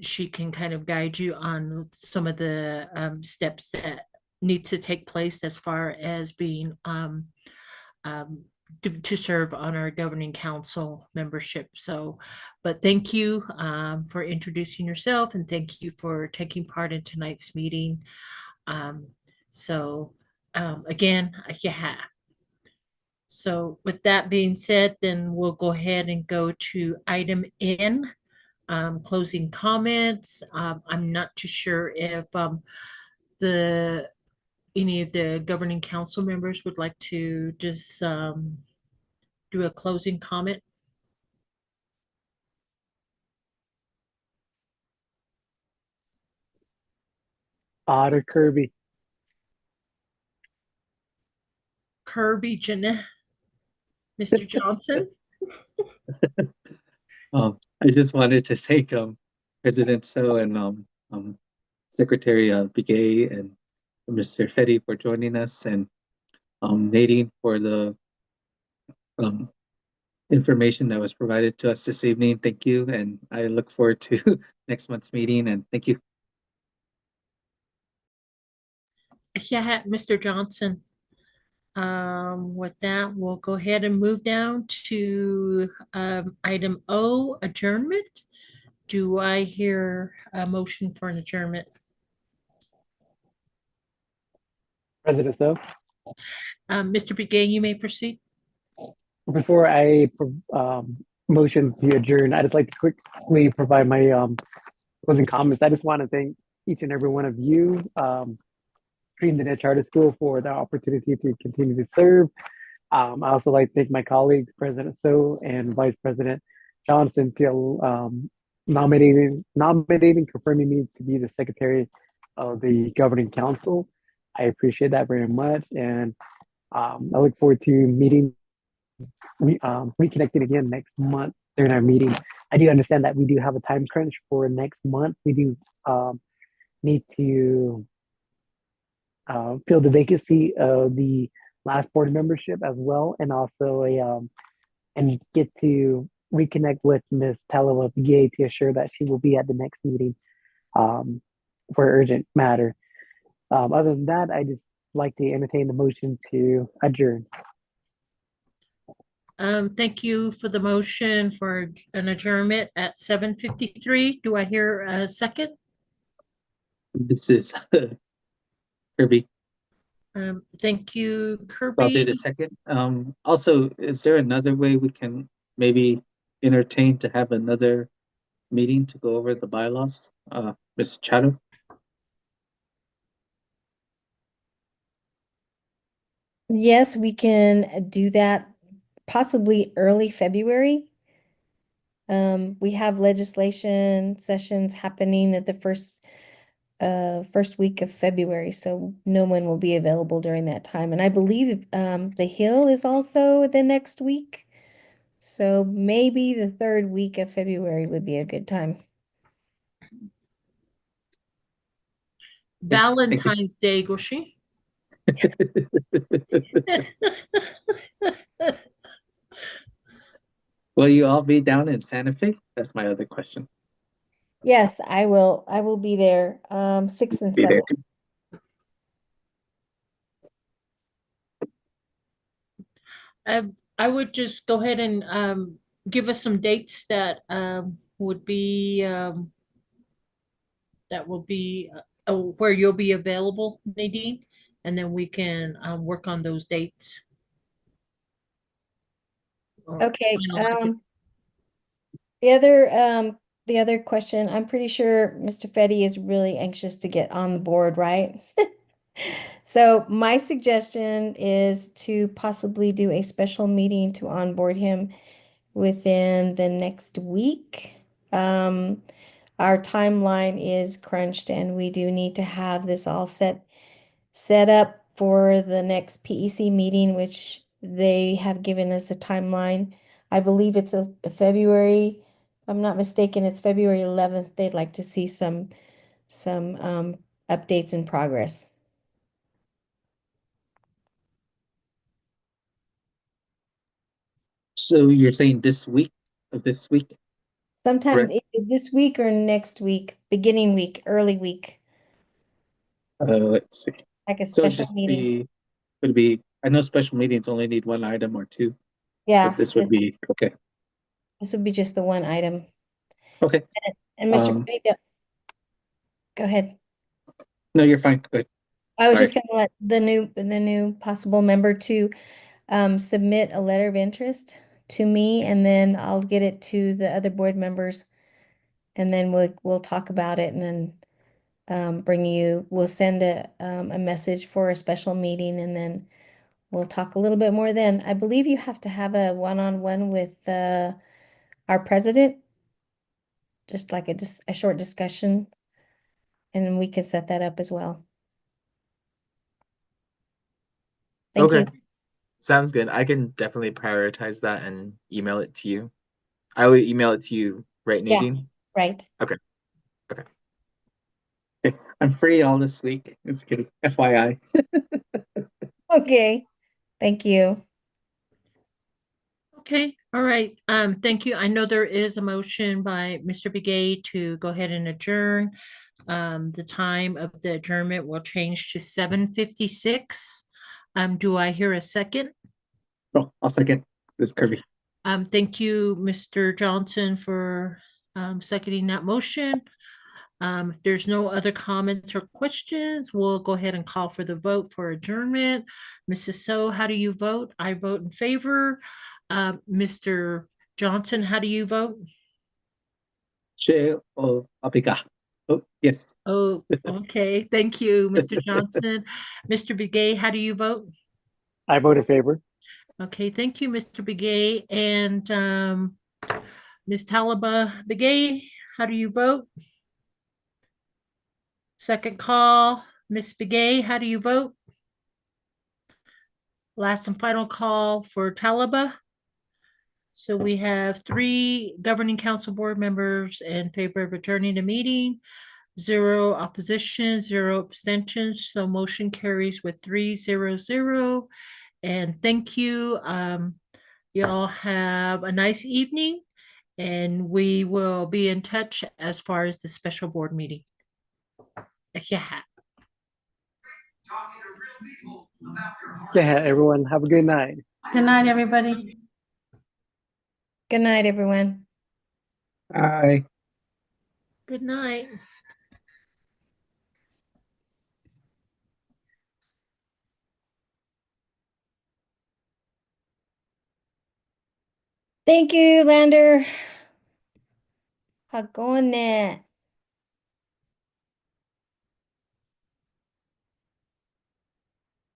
she can kind of guide you on some of the steps that need to take place as far as being um, to serve on our governing council membership. So, but thank you for introducing yourself and thank you for taking part in tonight's meeting. Um, so, again, yeah. So with that being said, then we'll go ahead and go to item N, closing comments. I'm not too sure if the any of the governing council members would like to just do a closing comment. Otter Kirby. Kirby, Jeanette, Mr. Johnson. I just wanted to thank President So and Secretary Bigay and Mr. Fetty for joining us, and Nadine for the um, information that was provided to us this evening. Thank you, and I look forward to next month's meeting, and thank you. Yeah, Mr. Johnson. With that, we'll go ahead and move down to item O, adjournment. Do I hear a motion for an adjournment? President So. Mr. Begay, you may proceed. Before I motion to adjourn, I'd just like to quickly provide my closing comments. I just want to thank each and every one of you, Trinidad Charter School, for the opportunity to continue to serve. I also like to thank my colleagues, President So and Vice President Johnson, for nominating, confirming me to be the Secretary of the Governing Council. I appreciate that very much, and I look forward to reconnecting again next month during our meeting. I do understand that we do have a time crunch for next month. We do need to fill the vacancy of the last board membership as well, and also and get to reconnect with Ms. Talala Gay to assure that she will be at the next meeting for urgent matter. Other than that, I just like to entertain the motion to adjourn. Thank you for the motion for an adjournment at 7:53. Do I hear a second? This is Kirby. Thank you, I'll do Kirby. the second. Also, is there another way we can maybe entertain to have another meeting to go over the bylaws? Ms. Chatham? Yes, we can do that possibly early February. We have legislation sessions happening at the first week of February, so no one will be available during that time. And I believe the Hill is also the next week. So maybe the third week of February would be a good time. Valentine's Day, Goshi. Will you all be down in Santa Fe? That's my other question. Yes, I will. I will be there 6 and Be 7. there too. I would just go ahead and give us some dates that would be where you'll be available, Nadine, and then we can work on those dates. Or Okay. finalize it. The other the other question, I'm pretty sure Mr. Fetty is really anxious to get on the board, right? So my suggestion is to possibly do a special meeting to onboard him within the next week. Our timeline is crunched and we do need to have this all set up for the next PEC meeting, which they have given us a timeline. I believe it's a February, if I'm not mistaken, it's February 11th. They'd like to see some updates in progress. So you're saying this week of this week? Sometime Correct. this week or next week, beginning week, early week, Let's see. like a So it'd special just meeting. would be, I know special meetings only need one item or two. So Yeah, this would be, okay. this would be just the one item. Okay. And Mr. Um, Fetty, go ahead. no, you're fine. Good. I was Sorry. just gonna let the new possible member to submit a letter of interest to me, and then I'll get it to the other board members, and then we'll talk about it, and then we'll send a message for a special meeting, and then we'll talk a little bit more then. I believe you have to have a one-on-one with our president, just like a short discussion, and we can set that up as well. Thank Okay, you. sounds good. I can definitely prioritize that and email it to you. I will email it to you, right, Yeah. Nadine? Right. Okay. Okay. I'm free all this week. Just kidding. FYI. Okay. Thank you. Okay, all right. Thank you. I know there is a motion by Mr. Begay to go ahead and adjourn. The time of the adjournment will change to 7:56. Do I hear a second? Oh, I'll second this, Kirby. Thank you, Mr. Johnson, for seconding that motion. If there's no other comments or questions, we'll go ahead and call for the vote for adjournment. Mrs. So, how do you vote? I vote in favor. Mr. Johnson, how do you vote? Che o apiga. Oh, yes. Oh, okay. Thank you, Mr. Johnson. Mr. Begay, how do you vote? I vote in favor. Okay, thank you, Mr. Begay. And Ms. Talaba Begay, how do you vote? Second call, Ms. Begay, how do you vote? Last and final call for Talaba. So we have 3 governing council board members in favor of adjourning the meeting, 0 opposition, 0 abstentions. So motion carries with 3-0-0. And thank you. Y'all have a nice evening, and we will be in touch as far as the special board meeting. Yeah. Yeah, everyone, have a good night. Good night, everybody. Good night, everyone. Bye. Good night. Thank you, Lander. How going, Nat?